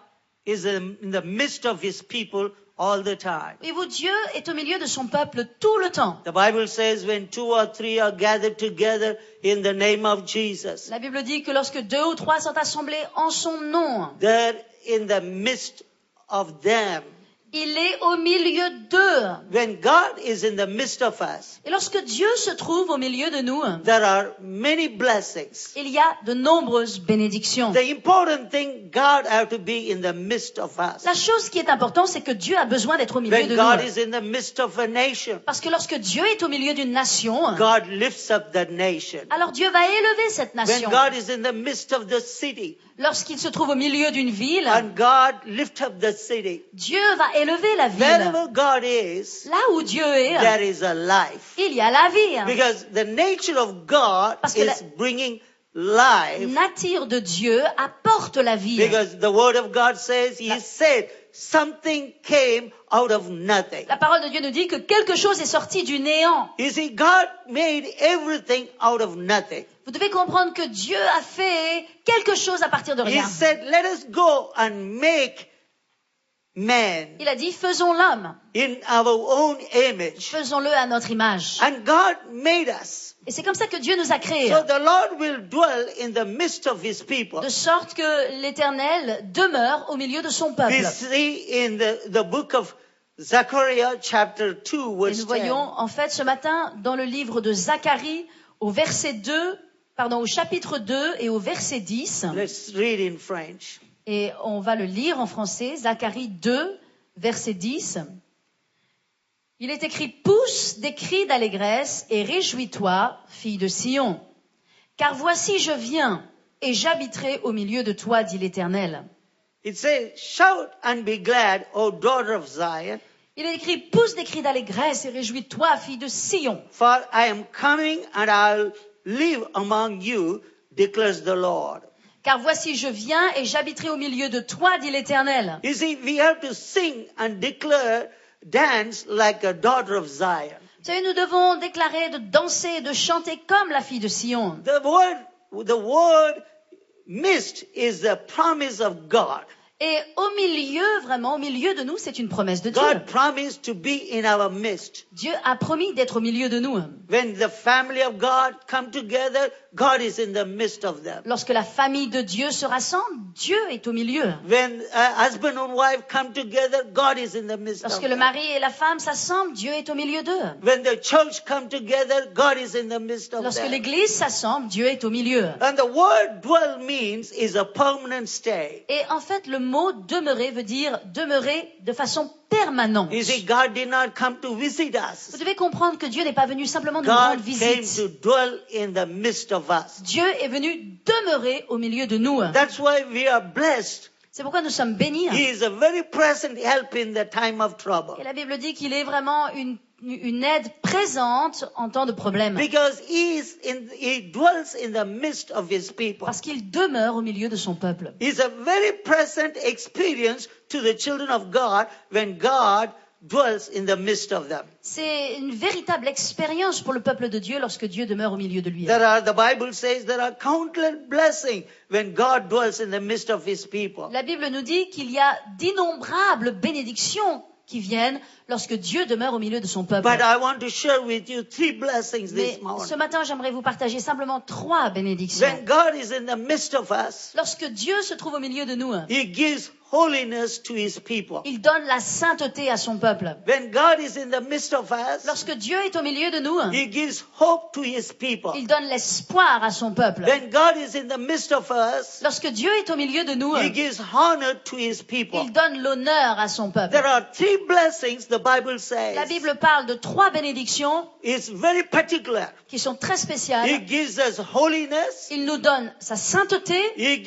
is in the midst of His people all the time. Et vous, Dieu est au milieu de son peuple tout le temps. The Bible says when 2 or 3 are gathered together in the name of Jesus, La Bible dit que lorsque 2 ou 3 sont assemblés en son nom, there in the midst of them. Il est au milieu d'eux. When God is in the midst of us, Et lorsque Dieu se trouve au milieu de nous, there are many blessings. il y a de nombreuses bénédictions. The important thing, God have to be in the midst of us. La chose qui est importante, c'est que Dieu a besoin d'être au milieu When de God nous. is in the midst of a nation, Parce que lorsque Dieu est au milieu d'une nation, God lifts up that nation. alors Dieu va élever cette When nation. God is in the midst of the city, Lorsqu'il se trouve au milieu d'une ville, and God lifts up the city, Dieu va élever la ville. wherever God is, Là où Dieu est, there is a life. il y a la vie. Because the nature of God Parce que is bringing life. Nature de Dieu apporte la vie. Because the word of God says, He said, something came out of nothing. La parole de Dieu nous dit que quelque chose est sorti du néant. You see, God made everything out of nothing. Vous devez comprendre que Dieu a fait quelque chose à partir de He rien. said, let us go and make man Il a dit, faisons l'homme, in our own image. faisons-le à notre image. And God made us. Et c'est comme ça que Dieu nous a créés. So the Lord will dwell in the midst of His people. De sorte que l'Éternel demeure au milieu de son peuple. We see in the book of Zechariah chapter 2 Et verse nous 10. voyons en fait ce matin dans le livre de Zacharie au chapitre 2 et au verset 10. Let's read in French. Et on va le lire en français, Zacharie 2, verset 10. Il est écrit, pousse des cris d'allégresse et réjouis-toi, fille de Sion. Car voici je viens et j'habiterai au milieu de toi, dit l'Éternel. It says, shout and be glad, O daughter of Zion, Il est écrit, pousse des cris d'allégresse et réjouis-toi, fille de Sion. for I am coming and I'll live among you, declares the Lord. Car voici je viens et j'habiterai au milieu de toi, dit l'Éternel. You see, we have to sing and declare, dance like a daughter of Zion. Vous savez, nous devons déclarer, de danser, de chanter comme la fille de Sion. The word mist is the promise of God. Et au milieu de nous, c'est une promesse de Dieu. God promised to be in our midst. Dieu a promis d'être au milieu de nous. When the family of God come together, God is in the midst of them. Lorsque la famille de Dieu se rassemble, Dieu est au milieu. When husband and wife come together, God is in the midst of Lorsque le them. mari et la femme s'assemblent, Dieu est au milieu d'eux. When the church come together, God is in the midst of Lorsque them. l'église s'assemble, Dieu est au milieu. And the word dwell means is a permanent stay. Et en fait, le mot demeurer veut dire demeurer de façon permanente. You see, God did not come to visit Vous us. devez comprendre que Dieu n'est pas venu simplement nous rendre God came visite. to dwell in the midst of us. Dieu est venu demeurer au milieu de nous. That's why we are blessed. C'est pourquoi nous sommes bénis. He is a very present help in the time of trouble. Et la Bible dit qu'il est vraiment une aide présente en temps de problème. Because he dwells in the midst of his people. Parce qu'il demeure au milieu de son peuple. It's a very present experience to the children of God when God dwells in the midst of them. C'est une véritable expérience pour le peuple de Dieu lorsque Dieu demeure au milieu de lui. The Bible says there are countless blessings when God dwells in the midst of his people. La Bible nous dit qu'il y a d'innombrables bénédictions qui viennent lorsque Dieu demeure au milieu de son peuple. But I want to share with you 3 blessings Mais this morning. ce matin, j'aimerais vous partager simplement 3 bénédictions. When God is in the midst of us, Lorsque Dieu se trouve au milieu de nous, he gives holiness to his people. il donne la sainteté à son peuple. When God is in the midst of us, Lorsque Dieu est au milieu de nous, he gives hope to his people. il donne l'espoir à son peuple. When God is in the midst of us, Lorsque Dieu est au milieu de nous, he gives honor to his people. il donne l'honneur à son peuple. There are 3 blessings the Bible says. La Bible parle de 3 bénédictions It's very particular. qui sont très spéciales. He gives us holiness. Il nous donne sa sainteté, He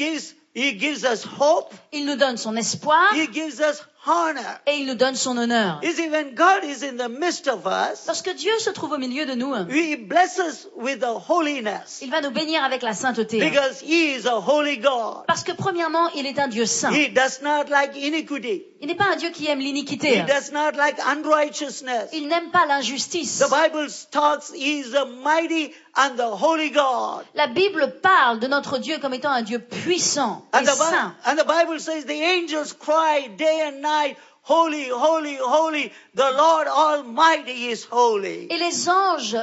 gives us hope. il nous donne son espoir He gives us honor. et il nous donne son honneur. You see, when God is in the midst of us, Lorsque Dieu se trouve au milieu de nous, he blesses us with the holiness. il va nous bénir avec la sainteté. Because he is a holy God. Parce que premièrement, il est un Dieu saint. He does not like iniquity. Il n'est pas un Dieu qui aime He l'iniquité. does not like unrighteousness. Il n'aime pas l'injustice. The Bible talks, he is a mighty and the holy God. La Bible parle de notre Dieu comme étant un Dieu puissant et saint. And the Bible says the angels cry day and night, holy, holy, holy, the Lord Almighty is holy. Et les anges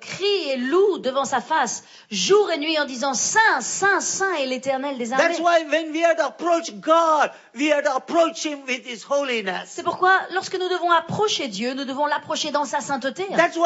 crient et louent devant sa face, jour et nuit, en disant Saint, Saint, Saint est l'Éternel des armées. That's why when we have to approach God, we have to approach Him with His holiness. C'est pourquoi, lorsque nous devons approcher Dieu, nous devons l'approcher dans sa sainteté. That's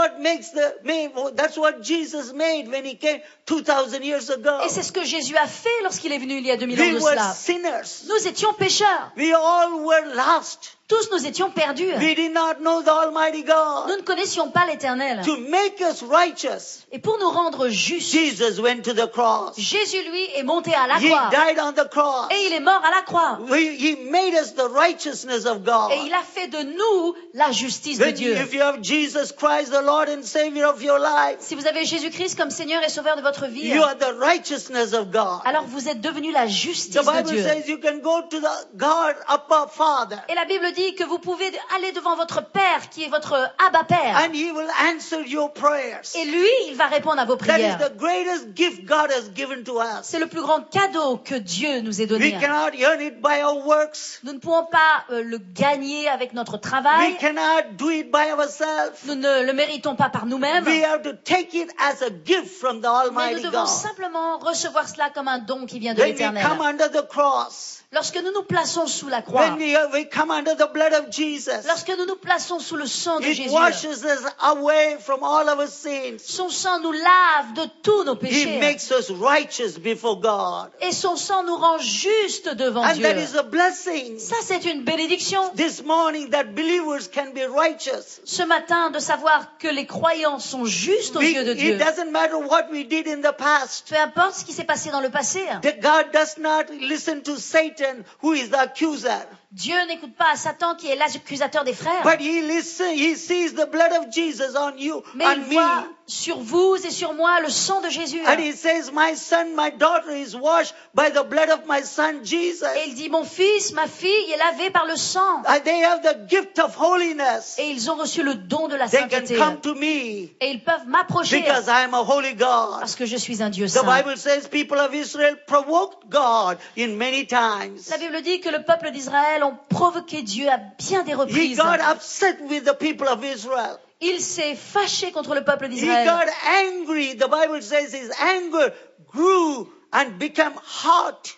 what Jesus made when He came 2,000 years ago. Et c'est ce que Jésus a fait lorsqu'il est venu il y a 2000 ans We de were cela. sinners. Nous étions pécheurs. We all were lost. Tous nous étions perdus. We did not know the Almighty God. Nous ne connaissions pas l'Éternel. To make us righteous, Et pour nous rendre justes, Jesus went to the cross. Jésus, lui, est monté à la He croix. died on the cross. Et il est mort à la croix. He made us the righteousness of God. Et il a fait de nous la justice de Dieu. If you have Jesus Christ, the Lord and Savior of your life, Si vous avez Jésus-Christ comme Seigneur et Sauveur de votre vie, you are the righteousness of God. alors vous êtes devenu la justice The de Bible Dieu. says you can go to the God, Abba Father, Et la Bible dit que vous pouvez aller devant votre Père, qui est votre Abba Père. and He will answer your prayers. Et lui, il va répondre à vos That is prières. the greatest gift God has given to us. C'est le plus grand cadeau que Dieu nous ait We donné. cannot earn it by our works. Nous ne pouvons pas le gagner avec notre We travail. cannot do it by ourselves. Nous ne le méritons pas par nous-mêmes. We have to take it as a gift from the Mais Almighty nous devons God. simplement recevoir cela comme un don qui vient de When we l'Éternel. come under the cross, Lorsque nous nous plaçons sous la croix, when we come under the blood of Jesus, lorsque nous nous plaçons sous le sang de it Jésus, washes us away from all our sins. son sang nous lave de tous nos He péchés. makes us righteous before God. Et son sang nous rend justes devant And Dieu. that is a blessing. Ça, c'est une bénédiction. This morning that believers can be righteous. Ce matin, de savoir que les croyants sont justes aux yeux de Dieu. It doesn't matter what we did in the past. Peu importe ce qui s'est passé dans le passé. That God does not listen to Satan, who is the accuser. Dieu n'écoute pas à Satan qui est l'accusateur des frères. But he sees the blood of Jesus on you, Mais on il me. voit sur vous et sur moi le sang de Jésus. And he says, my son, my daughter is washed by the blood of my son Jesus. Et il dit, mon fils, ma fille est lavé par le sang. And they have the gift of holiness. Et ils ont reçu le don de la They can sainteté. come to me Et ils peuvent m'approcher because I am a holy God. parce que je suis un Dieu The saint. Bible says people of Israel provoked God in many times. La Bible dit que le peuple d'Israël ont provoqué Dieu à bien des He reprises. got upset with the people of Israel. Il s'est fâché contre le peuple He d'Israël. got angry. The Bible says his anger grew and became hot.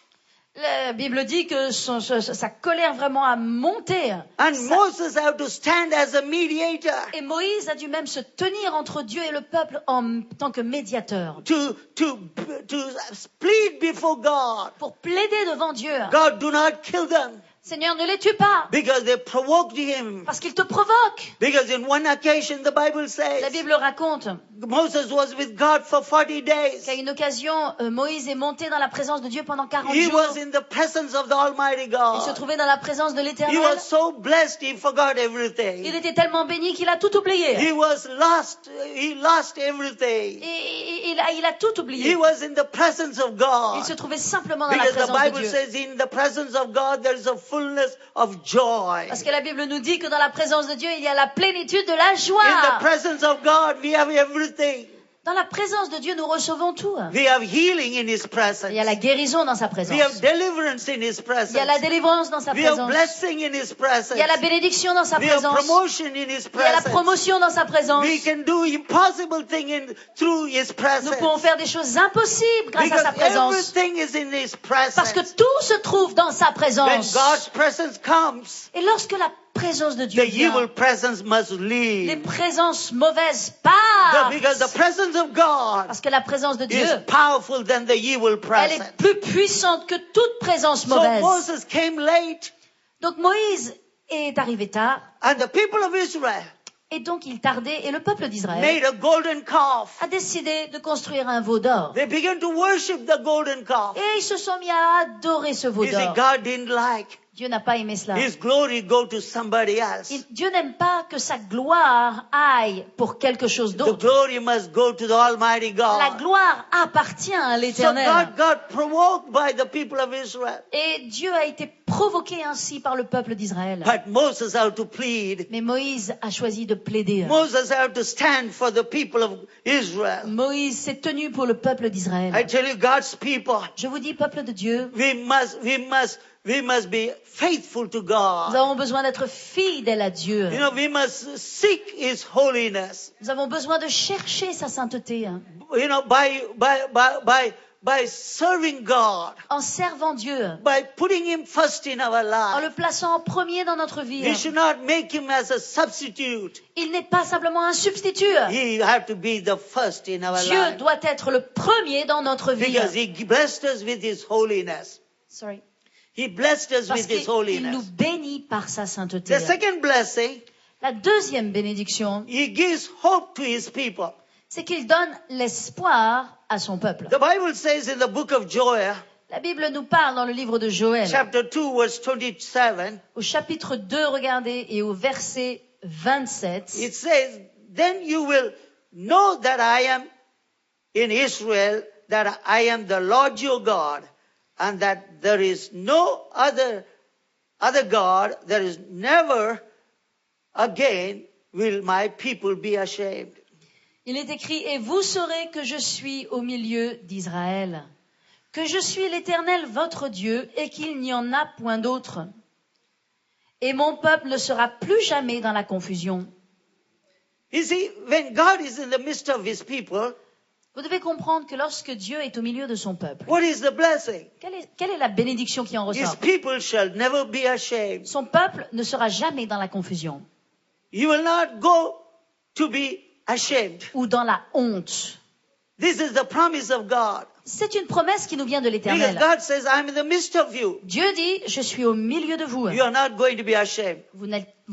La Bible dit que sa colère vraiment a monté. And Moses had to stand as a mediator Et Moïse a dû même se tenir entre Dieu et le peuple en tant que médiateur. to plead before God. Pour plaider devant Dieu. God, do not kill them Seigneur, ne les tue pas. because they provoked him. Parce qu'ils te provoquent. Because in one occasion, the Bible La says Bible raconte Moses was with God for 40 days. qu'à une occasion, Moïse est monté dans la présence de Dieu pendant 40 He jours. was in the presence of the Almighty Il se God. trouvait dans la présence de He l'Éternel. was so blessed, he forgot everything. Il était tellement béni qu'il a tout oublié. He was lost. He lost everything. Et il a tout He oublié. was in the presence of Il God. se trouvait simplement dans la Because the présence de Bible Dieu. says in the presence of God there is a fullness of joy. Parce que la Bible nous dit que dans la présence de Dieu, il y a la plénitude de la In the joie. presence of God we have everything. Dans la présence de Dieu, nous recevons tout. We have healing in His presence. Il y a la guérison dans sa présence. We have deliverance in His presence. Il y a la délivrance dans sa We have présence. blessing in His presence. Il y a la bénédiction dans sa We have présence. promotion in His Il y a la presence. promotion dans sa présence. We can do impossible things through His presence. Nous pouvons faire des choses impossibles grâce à sa Because présence. everything is in His presence. Parce que tout se trouve dans sa When présence. God's presence comes, Et lorsque la présence de Dieu the vient, evil presence must les leave. présences mauvaises partent. Because the presence of God Parce que la présence de Dieu, is powerful than the evil elle presence. est plus puissante que toute présence So mauvaise. Moses came late, Donc Moïse est arrivé tard, and the people of Israel et donc il tardait, et le peuple d'Israël made a golden calf. a décidé de construire un veau d'or. They began to worship the golden calf. Et ils se sont mis à adorer ce veau You see, d'or. God didn't like Dieu n'a pas aimé cela. His glory go to somebody else. Dieu n'aime pas que sa gloire aille pour quelque chose The d'autre. glory must go to the Almighty La God. gloire appartient à So l'Éternel. God got provoked by the people of Israel. Et Dieu a été provoqué ainsi par le peuple d'Israël. But Moses had to plead. Mais Moïse a choisi de plaider. Moses had to stand for the people of Israel. Moïse s'est tenu pour le peuple I d'Israël. tell you, God's people, Je vous dis, peuple de Dieu, we must we must be faithful to Nous God. avons besoin d'être fidèles à Dieu. You know, we must seek His holiness. Nous avons besoin de chercher sa sainteté. You know, by serving God, En servant Dieu. by putting Him first in our En life. le plaçant en premier dans notre vie. We should not make Him as a substitute. Il n'est pas simplement un substitut. He have to be the first in our Dieu life. doit être le premier dans notre vie. Because He blessed us with His holiness. Sorry. He blessed us Parce with His qu'il nous holiness. bénit par sa sainteté. The second blessing, La deuxième bénédiction, He gives hope to His people. c'est qu'il donne l'espoir à son peuple. The Bible says in the book of Joel, La Bible nous parle dans le livre de Joël, chapter 2, verse 27, au chapitre 2, regardez, et au verset 27, it says, "Then you will know that I am in Israel, that I am the Lord your God, and that there is no other God, there is never again will my people be ashamed." il est écrit « Et vous saurez que je suis au milieu d'Israël, que je suis l'Éternel votre Dieu, et qu'il n'y en a point d'autre. Et mon peuple ne sera plus jamais dans la confusion. » You see, when God is in the midst of His people, Vous devez comprendre que lorsque Dieu est au milieu de son peuple, what is the blessing? quelle est la bénédiction qui en His ressort? people shall never be ashamed. Son peuple ne sera jamais dans la confusion You will not go to be ashamed. ou dans la honte. This is the promise of God. C'est une promesse qui nous vient de Because l'Éternel. God says, I'm in the midst of you. Dieu dit, je suis au milieu de vous. You are not going to be ashamed. Vous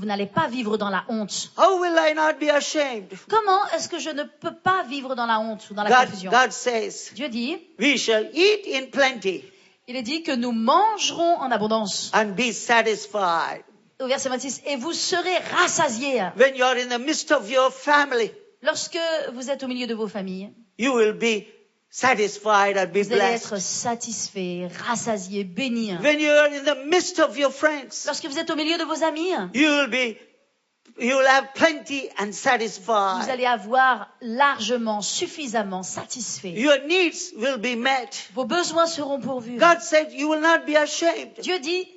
n'allez pas vivre dans la honte. How will I not be ashamed? Comment est-ce que je ne peux pas vivre dans la honte ou dans la confusion? God says, Dieu dit, we shall eat in plenty il est dit que nous mangerons en abondance. and be satisfied. Au verset 26, et vous serez rassasiés. When you are in the midst of your family, Lorsque vous êtes au milieu de vos familles, you will be satisfied and be vous allez être blessed. satisfaits, rassasiés, bénis. When you are in the midst of your friends, Lorsque vous êtes au milieu de vos amis, you will have plenty and vous satisfied. allez avoir largement, suffisamment satisfait. Your needs will be met. Vos besoins seront pourvus. God said you will not be ashamed. Dieu dit,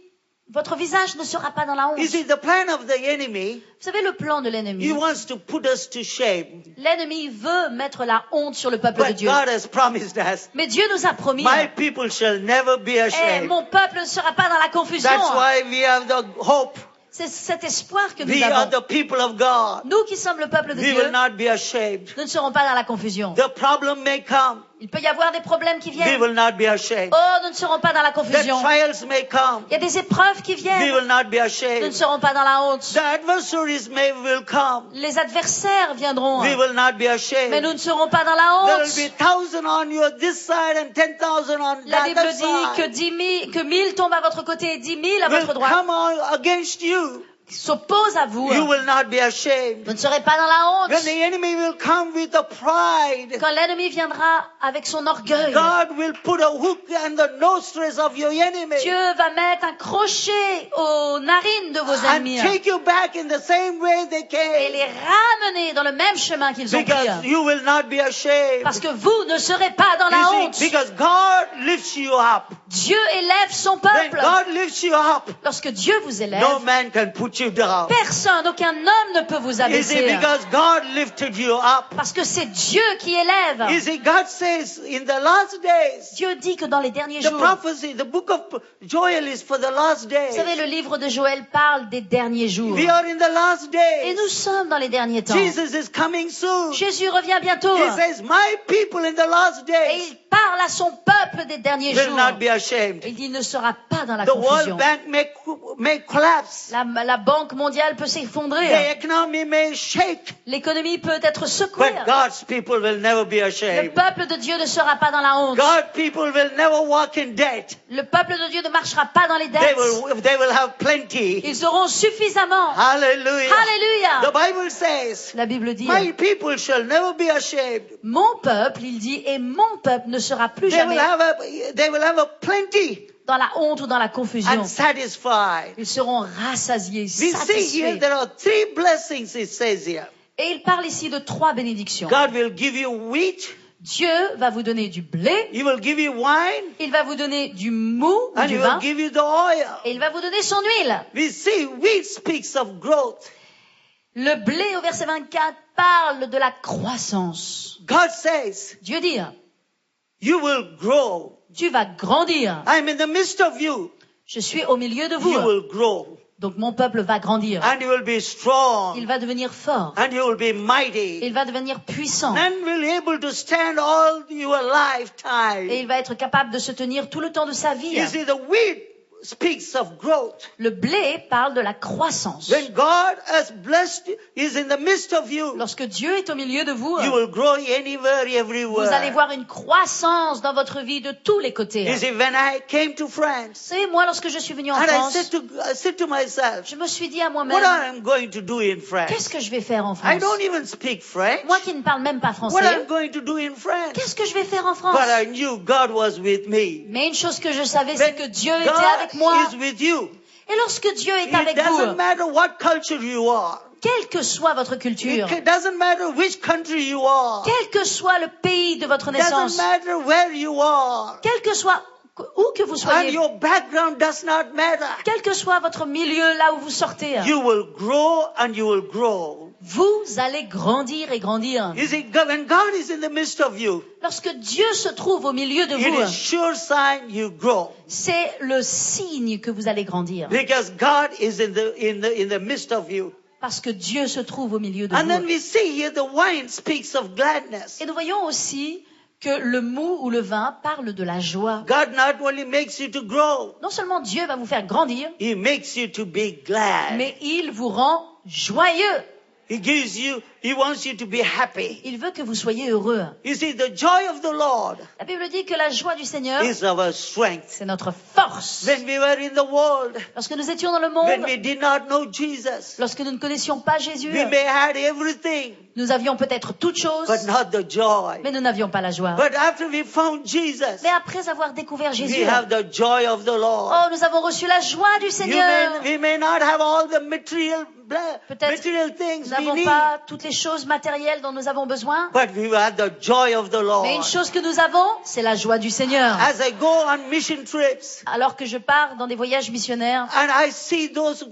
votre visage ne sera pas dans la honte. You see, the plan of the enemy, Vous savez, le plan de l'ennemi, he wants to put us to shame. l'ennemi veut mettre la honte sur le peuple de But Dieu. God has promised us, Mais Dieu nous a promis, my people shall never be eh, ashamed. mon peuple ne sera pas dans la confusion. That's why we have the hope. C'est cet espoir que nous We are avons. the people of God. Nous qui sommes le peuple de We Dieu, will not be ashamed. nous ne serons pas dans la confusion. The problem may come. Il peut y avoir des problèmes qui We viennent. will not be ashamed. Oh, nous ne serons pas dans la The confusion. trials may come. Il y a des épreuves qui We viennent. will not be Nous ne ashamed. serons pas dans la honte. The adversaries will come. Les adversaires viendront. We will not be Mais ashamed. nous ne serons pas dans la There will be honte. 1,000 on your this side and 10,000 on La that Bible dit que side. 1000 tombent à votre côté et 10 000 à votre Will droite. come on against you. S'opposent à vous. You will not be ashamed. Vous ne serez pas dans la When honte. the enemy will come with the pride, Quand l'ennemi viendra avec son orgueil, God will put a hook in the nostrils of your enemy Dieu va mettre un crochet aux narines de vos and ennemis take you back in the same way they et came. les ramener dans le même chemin qu'ils ont Because pris. you will not be ashamed. Parce que vous ne serez pas dans la You honte. see, because God lifts you up. Dieu élève son When peuple. God lifts you up, Lorsque Dieu vous élève, no man can put you down. personne, aucun homme ne peut vous You see, abaisser. because God lifted you up. Parce que c'est Dieu qui élève. You see, God says in the last days, Dieu dit que dans les derniers the jours, prophecy, the book of Joel is for the last vous savez, days. le livre de Joël parle des derniers jours. We are in the last Et days. nous sommes dans les derniers temps. Jesus is coming soon. Jésus revient bientôt. He says, my people in the last Et days il parle à son peuple des derniers will jours. not be ashamed. Et il dit, il ne sera pas dans la The confusion. World Bank may collapse. La Banque mondiale peut The s'effondrer. economy may shake. L'économie peut être secouée. But God's people will never be Le ashamed. peuple de Dieu ne sera pas dans la honte. God's people will never walk in debt. Le peuple de Dieu ne marchera pas dans les They dettes. will have plenty. Ils auront suffisamment. Hallelujah. Alléluia. The Bible says, La Bible dit, my people shall never be ashamed. mon peuple, il dit, et mon peuple ne sera plus They will jamais have a plenty dans la honte ou dans la confusion. and satisfied. Ils seront rassasiés, We see here satisfaits. there are 3 blessings, it says here. Et il parle ici de 3 bénédictions. God will give you wheat, Dieu va vous donner du blé, He will give you wine, il va vous donner du mou, ou and du He vin, will give you the oil. et il va vous donner son huile. We see wheat speaks of growth. Le blé, au verset 24, parle de la croissance. God says, Dieu dit, you will grow. tu vas grandir. I'm in the midst of you. Je suis au milieu de You vous. will grow. Donc mon peuple va grandir. And you will be strong. Il va devenir fort. And you will be mighty. Il va devenir puissant. None will be able to stand all your lifetime. Et il va être capable de se tenir tout le temps de sa vie. You see, the wheat speaks of growth. Le blé parle de la croissance. When God has blessed you, is in the midst of you, Lorsque Dieu est au milieu de vous, you will grow anywhere, vous everywhere. allez voir une croissance dans votre vie de tous les côtés. You see, when I came to Vous France, savez, moi, lorsque je suis venue en and France, I said to myself, je me suis dit à what moi-même, am I going to do in France? qu'est-ce que je vais faire en I France? don't even speak French. Moi qui ne parle même pas What français, am I going to do in France? qu'est-ce que je vais faire en France? But I knew God was with me. Mais une chose que je savais, c'est que Dieu était God avec moi. is with you. Et lorsque Dieu est It avec doesn't vous, matter what culture you are. quelle que soit votre culture, It doesn't matter which country you are. quel que soit le pays de votre It doesn't naissance, matter where you are. quel que soit où que vous And soyez, your background does not matter. quel que soit votre milieu là où vous sortez, You will grow and you will grow. vous allez grandir et grandir. You see, when God is in the midst of you, Lorsque Dieu se trouve au milieu de it vous, is sure sign you grow. c'est le signe que vous allez grandir. Because God is in the midst of you. Parce que Dieu se trouve au milieu de And then vous. we see here the wine speaks of gladness. Et nous voyons aussi que le mou ou le vin parle de la joie. God not only makes you to grow, Non seulement Dieu va vous faire grandir, He makes you to be glad. mais il vous rend joyeux. He wants you to be happy. Il veut que vous soyez heureux. You see, the joy of the Lord La Bible dit que la joie du Seigneur, is our strength. c'est notre force. When we were in the world, Lorsque nous étions dans le when monde, we did not know Jesus, lorsque nous ne connaissions pas Jésus, we may had everything, nous avions peut-être toutes choses, but not the joy. mais nous n'avions pas la joie. But after we found Jesus, Mais après avoir découvert Jésus, we have the joy of the Lord. oh, nous avons reçu la joie du Seigneur. We may not have all the material Peut-être things nous we n'avons need, pas toutes les choses matérielles dont nous avons besoin. but we have the joy of the Lord. Mais une chose que nous avons, c'est la joie du Seigneur. As I go on mission trips, Alors que je pars dans des voyages missionnaires, and I see those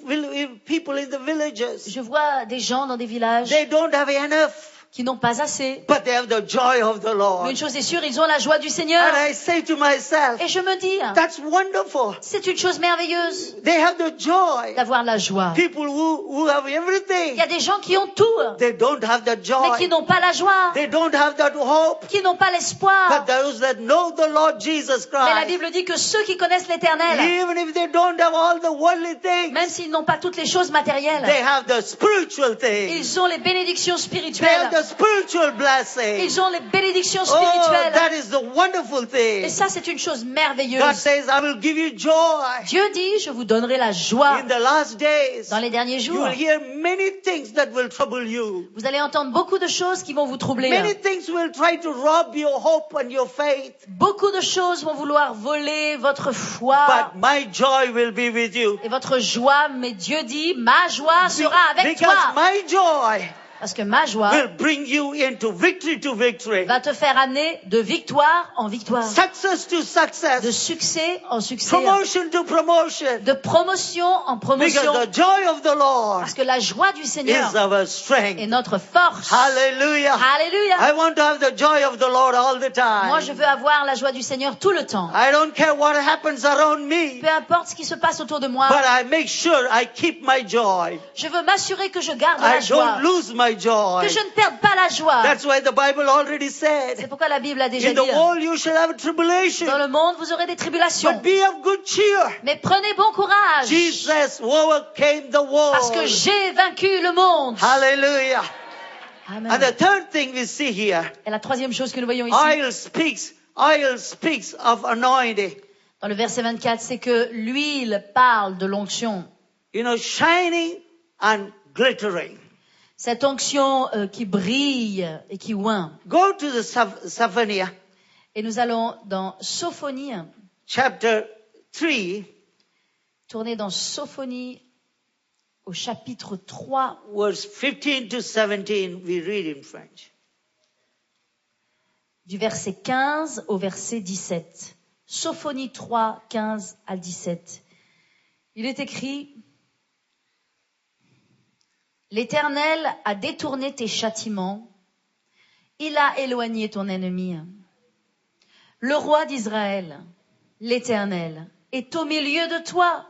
people in the villages, je vois des gens dans des villages they don't have enough, qui n'ont pas assez. but they have the joy of the Mais Lord. une chose est sûre, ils ont la joie du Seigneur. And I say to myself, Et je me dis, that's wonderful. c'est une chose merveilleuse They have the joy. d'avoir la joie. People who have Il y a everything, des gens qui ont tout, they don't have the mais joy. qui n'ont pas la joie, They don't have that hope. qui n'ont pas l'espoir. But those that know the Lord Jesus Mais la Christ, Bible dit que ceux qui connaissent l'Éternel, even if they don't have all the worldly things, même s'ils n'ont pas toutes les choses matérielles, they have the spiritual things. ils ont les bénédictions They have spirituelles. the spiritual blessing. Ils ont les bénédictions Oh, spirituelles. that is the wonderful Et thing. ça, c'est une chose God merveilleuse. says, I will give you joy. Dieu dit, je vous donnerai la joie. In the last days, Dans les derniers you jours, will hear many things that will trouble you. vous allez entendre beaucoup de choses qui vont vous troubler. Many things will try to rob your hope and your faith. Beaucoup de choses vont vouloir voler votre foi But my joy will be with you. et votre joie. Mais Dieu dit, ma joie sera avec Because toi. my joy Parce que ma joie will bring you into victory to victory. va te faire amener de victoire en victoire, Success to de success. succès en succès, Promotion to promotion. de promotion en promotion. Because the joy of the Lord Parce que la joie du is Seigneur our est strength. notre force. Hallelujah. Alléluia. I want to have the joy of the Lord all the Moi, time. je veux avoir la joie du Seigneur tout le temps. I don't care what happens around me, Peu importe ce qui se passe autour de moi, but I make sure I keep my joy. je veux m'assurer que je garde la I joie, don't lose my joy. que je ne perde pas la joie. That's why the Bible already C'est said, pourquoi la Bible a déjà in dit, the world you shall have tribulation, dans le monde, vous aurez des tribulations. but be of good cheer. Mais prenez bon courage, Jesus overcame the parce que world. j'ai vaincu le monde. Hallelujah. Amen. And the third thing we see here, Et la troisième chose que nous voyons ici, oil speaks of anointing. dans le verset 24, c'est que l'huile parle de l'onction. You know, shining and glittering. Cette onction qui brille et qui oint. Go to the Sophonia, Et nous allons dans Sophonie, chapter 3, tourner dans Sophonie au chapitre 3, verse 15 to 17, we read in French. du verset 15 au verset 17. Sophonie 3, 15 à 17. Il est écrit: L'Éternel a détourné tes châtiments, il a éloigné ton ennemi. Le roi d'Israël, l'Éternel, est au milieu de toi.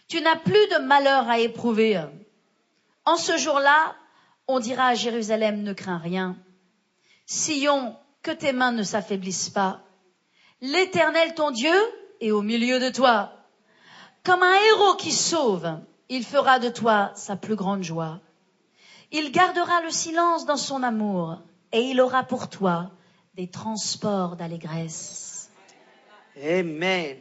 Tu n'as plus de malheur à éprouver. En ce jour-là, on dira à Jérusalem, ne crains rien. Sion, que tes mains ne s'affaiblissent pas. L'Éternel, ton Dieu, est au milieu de toi. Comme un héros qui sauve, il fera de toi sa plus grande joie. Il gardera le silence dans son amour et il aura pour toi des transports d'allégresse. Amen.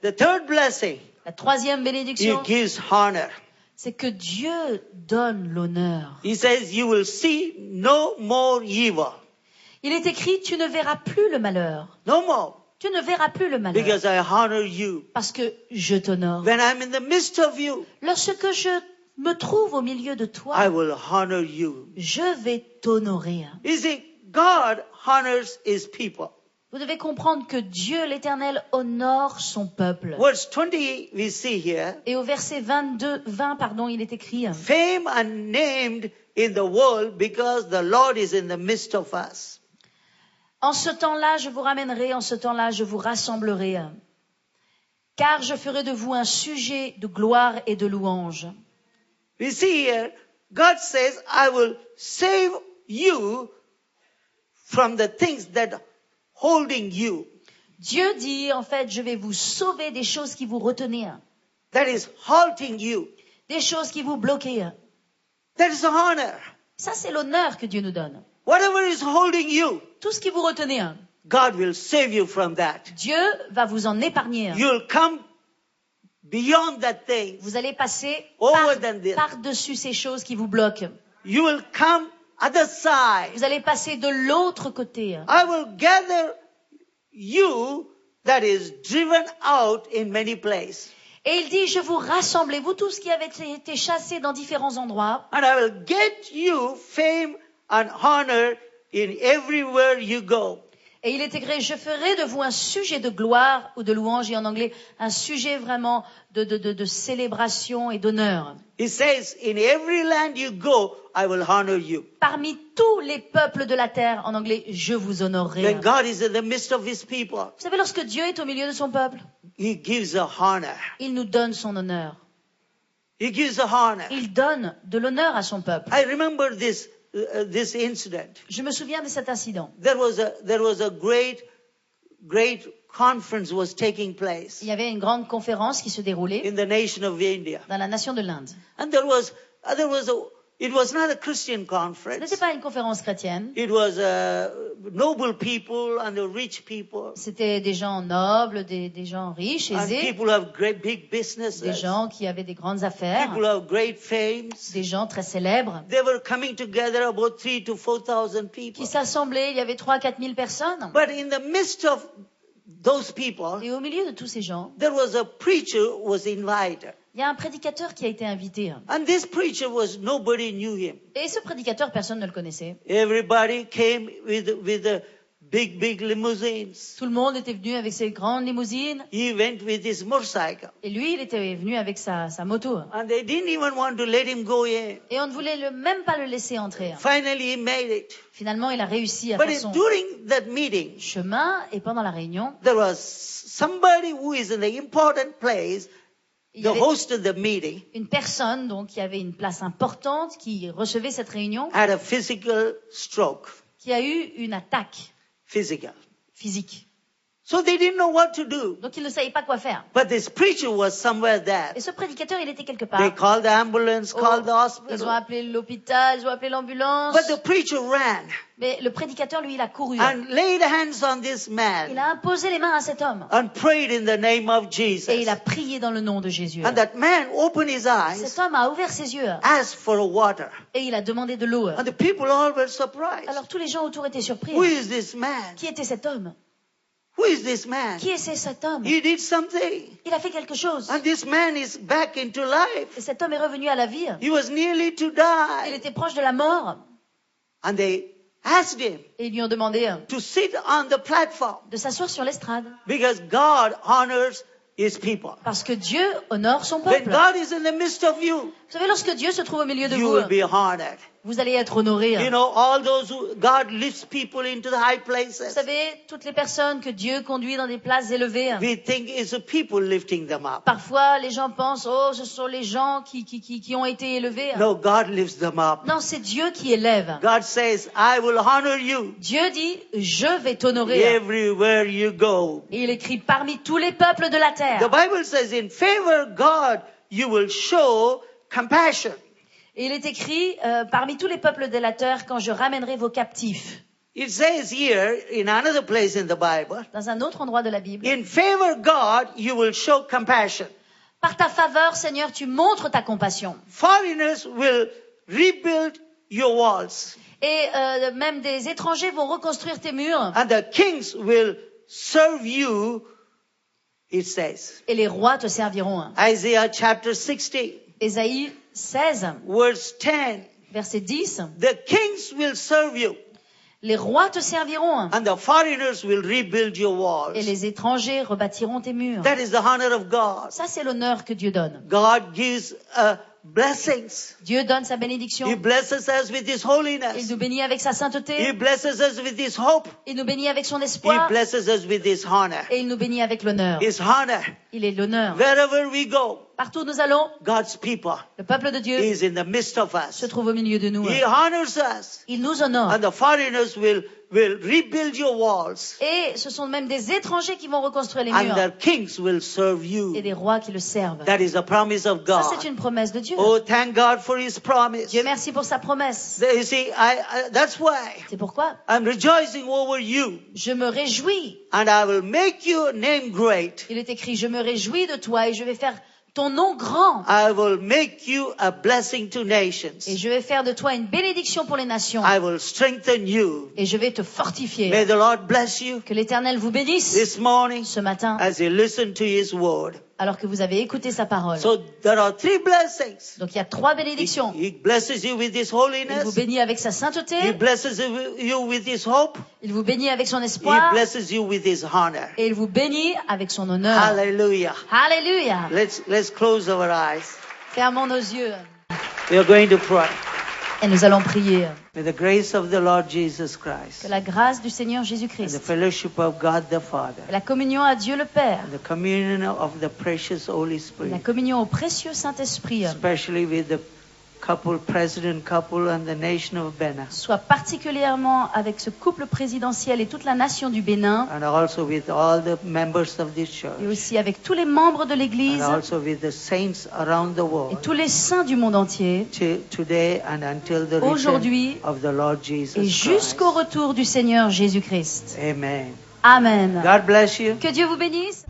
The third blessing, La troisième He bénédiction, gives honor. c'est que Dieu donne l'honneur. He says, you will see no more evil. Il est écrit, tu ne verras plus le malheur. No more. Tu ne verras plus le malheur Because I honor you. parce que je t'honore. When I'm in the midst of you, Lorsque je me trouve au milieu de I toi, will honor you. je vais t'honorer. You see, God honors His people. Vous devez comprendre que Dieu, l'Éternel, honore son peuple. Verse 20, we see here, Et au verset 20, il est écrit, fame unnamed in the world because the Lord is in the midst of us. en ce temps-là, je vous ramènerai, en ce temps-là, je vous rassemblerai. Car je ferai de vous un sujet de gloire et de louange. We see here, God says, I will save you from the things that holding you. Dieu dit, en fait, je vais vous sauver des choses qui vous retenaient, That is halting you. des choses qui vous bloquaient. That is honor. Ça, c'est l'honneur que Dieu nous donne. Whatever is holding you, Tout ce qui vous retenait, God will save you from that. Dieu va vous en épargner. You'll come beyond that thing. Vous allez passer Over than this. par-dessus ces choses qui vous bloquent. You will come other side. Vous allez passer de l'autre côté. I will gather you that is driven out in many places. Et il dit, je vous rassemblez, vous tous qui avez été chassés dans différents endroits, And I will get you fame and honor in everywhere you go. et il est écrit, je ferai de vous un sujet de gloire ou de louange, et en anglais, un sujet vraiment de célébration et d'honneur. He says, in every land you go, I will honor you. Parmi tous les peuples de la terre, en anglais, je vous honorerai. When God is in the midst of His people, Vous savez, lorsque Dieu est au milieu de son peuple, He gives a honor. il nous donne son honneur. He gives a honor. Il donne de l'honneur à son peuple. I remember this incident. Je me souviens de cet incident. There was a great conference was taking place Il y avait une grande conférence qui se déroulait in the nation of India, dans la nation de l'Inde. and it was not a Christian Ce conference. n'était pas une conférence chrétienne. It was noble people and the rich people, C'était des gens nobles, des gens riches, and aisés, people who have great big des businesses, gens qui avaient des grandes affaires, people who have great fames. des gens très célèbres, They were coming together, about 3,000 to 4,000 people. qui s'assemblaient. Il y avait 3 à 4 000 personnes. But in the midst of those people, Et au milieu de tous ces gens, there was a preacher who was invited. il y a un prédicateur qui a été invité. And this preacher nobody knew him. Et ce prédicateur, personne ne le connaissait. Everybody came with the big limousines. Tout le monde était venu avec ses grandes limousines. He went with his motorcycle. Et lui, il était venu avec sa moto. And they didn't even want to let him go in. Et on ne voulait même pas le laisser entrer. Finally, he made it. Finalement, il a réussi à But faire son during that meeting, chemin. Et pendant la réunion, there was somebody who is in the important place, il y the avait host of the meeting, une personne donc qui avait une place importante, qui recevait cette réunion, had a physical stroke. qui a eu une attaque Physical. physique. So they didn't know what to do. Donc il ne savait pas quoi faire. But this preacher was somewhere there. Et ce prédicateur, il était quelque They part. called the ambulance, Oh, called the ils ont hospital. appelé l'hôpital, ils ont appelé l'ambulance. But the preacher ran Mais le prédicateur, lui, il a couru. and laid hands on this Il man a imposé les mains à cet homme. and prayed in the name of Jesus. Et il a prié dans le nom de Jésus. And that man opened his eyes, Cet homme a ouvert ses yeux asked for water. et il a demandé de l'eau. And the people all were surprised. Alors tous les gens autour étaient surpris. Who is this man? Qui était cet homme? Who is this man? Qui est cet homme? He did something. Il a fait quelque chose. And this man is back into life. Et cet homme est revenu à la vie. He was nearly to Il die. était proche de la mort. And they asked him Et ils lui ont demandé to sit on the platform de s'asseoir sur l'estrade. because God honors his people. Parce que Dieu honore son When peuple. God is in the midst of you, Vous savez, lorsque Dieu se trouve au milieu de you vous, will be honored. vous allez être honorés. You know, all those who God lifts people into the high Vous places. savez, toutes les personnes que Dieu conduit dans des places élevées, We think it's the people lifting them up. parfois les gens pensent, oh, ce sont les gens qui ont été élevés. No, God lifts them up. Non, c'est Dieu qui élève. God says, I will honor you Dieu dit, je vais t'honorer. everywhere you go. Et il écrit parmi tous les peuples de la The terre. Bible says, in favor of God, you will show compassion. Et il est écrit, parmi tous les peuples de la terre, quand je ramènerai vos captifs. It says here, in another place in the Bible, Dans un autre endroit de la Bible, in favor of God, you will show compassion. par ta faveur, Seigneur, tu montres ta compassion. Foreigners will rebuild your walls, Et même des étrangers vont reconstruire tes murs. and the kings will serve you, it says. Et les rois te serviront. Isaiah chapter 60, Ésaïe 16, verse 10. verset 10. The kings will serve you, Les rois te serviront. and the foreigners will rebuild your walls. Et les étrangers rebâtiront tes murs. That is the honor of God. Ça, c'est l'honneur que Dieu donne. God gives blessings. Dieu donne sa He bénédiction. blesses us with His Il holiness. nous bénit avec sa He sainteté. blesses us with His hope. Il nous bénit avec son He espoir. blesses us with His honor. Et il nous bénit avec l'honneur. His honor. Il est l'honneur. Wherever we go, Partout où nous allons, God's people le peuple de Dieu is in the midst of se us. trouve au milieu de nous. He honors us. Il nous honore. And the foreigners will rebuild your walls. Et ce sont même des étrangers qui vont reconstruire les And murs. the kings will serve Et you. des rois qui le servent. That is a promise of Ça, God. c'est une promesse de Dieu. Oh, thank God for His promise. Dieu merci pour sa promesse. You see, that's why C'est pourquoi I'm rejoicing over you. je me réjouis. And I will make your name great. Il est écrit, je me réjouis de toi et je vais faire ton nom grand. I will make you a blessing to nations. Et je vais faire de toi une bénédiction pour les nations. I will strengthen you. Et je vais te May fortifier. the Lord bless you Que l'Éternel vous bénisse this morning ce matin, as you listen to His word. alors que vous avez écouté sa parole. So there are 3 blessings. Donc il y a 3 bénédictions. He blesses you with His Il vous holiness. bénit avec sa He sainteté. blesses you with His hope. Il vous bénit avec son He espoir. blesses you with His honor. Et il vous bénit avec son honneur. Hallelujah. Alléluia. Let's close our eyes. Fermons nos yeux We are going to pray. et nous allons prier. May the grace of the Lord Jesus Que Christ la grâce du Seigneur and the Jésus-Christ, fellowship of God the Father la communion à Dieu le Père, and the communion of the precious Holy la Spirit, communion au précieux Saint-Esprit, especially with the president couple and the nation of Benin, soit particulièrement avec ce couple présidentiel et toute la nation du Bénin, and also with all the members of this church, et aussi avec tous les membres de l'Église and also with the saints around the et world, tous les saints du monde entier, today and until the aujourd'hui return of the Lord Jesus et Christ. jusqu'au retour du Seigneur Jésus-Christ. Amen. Amen. God bless you. Que Dieu vous bénisse.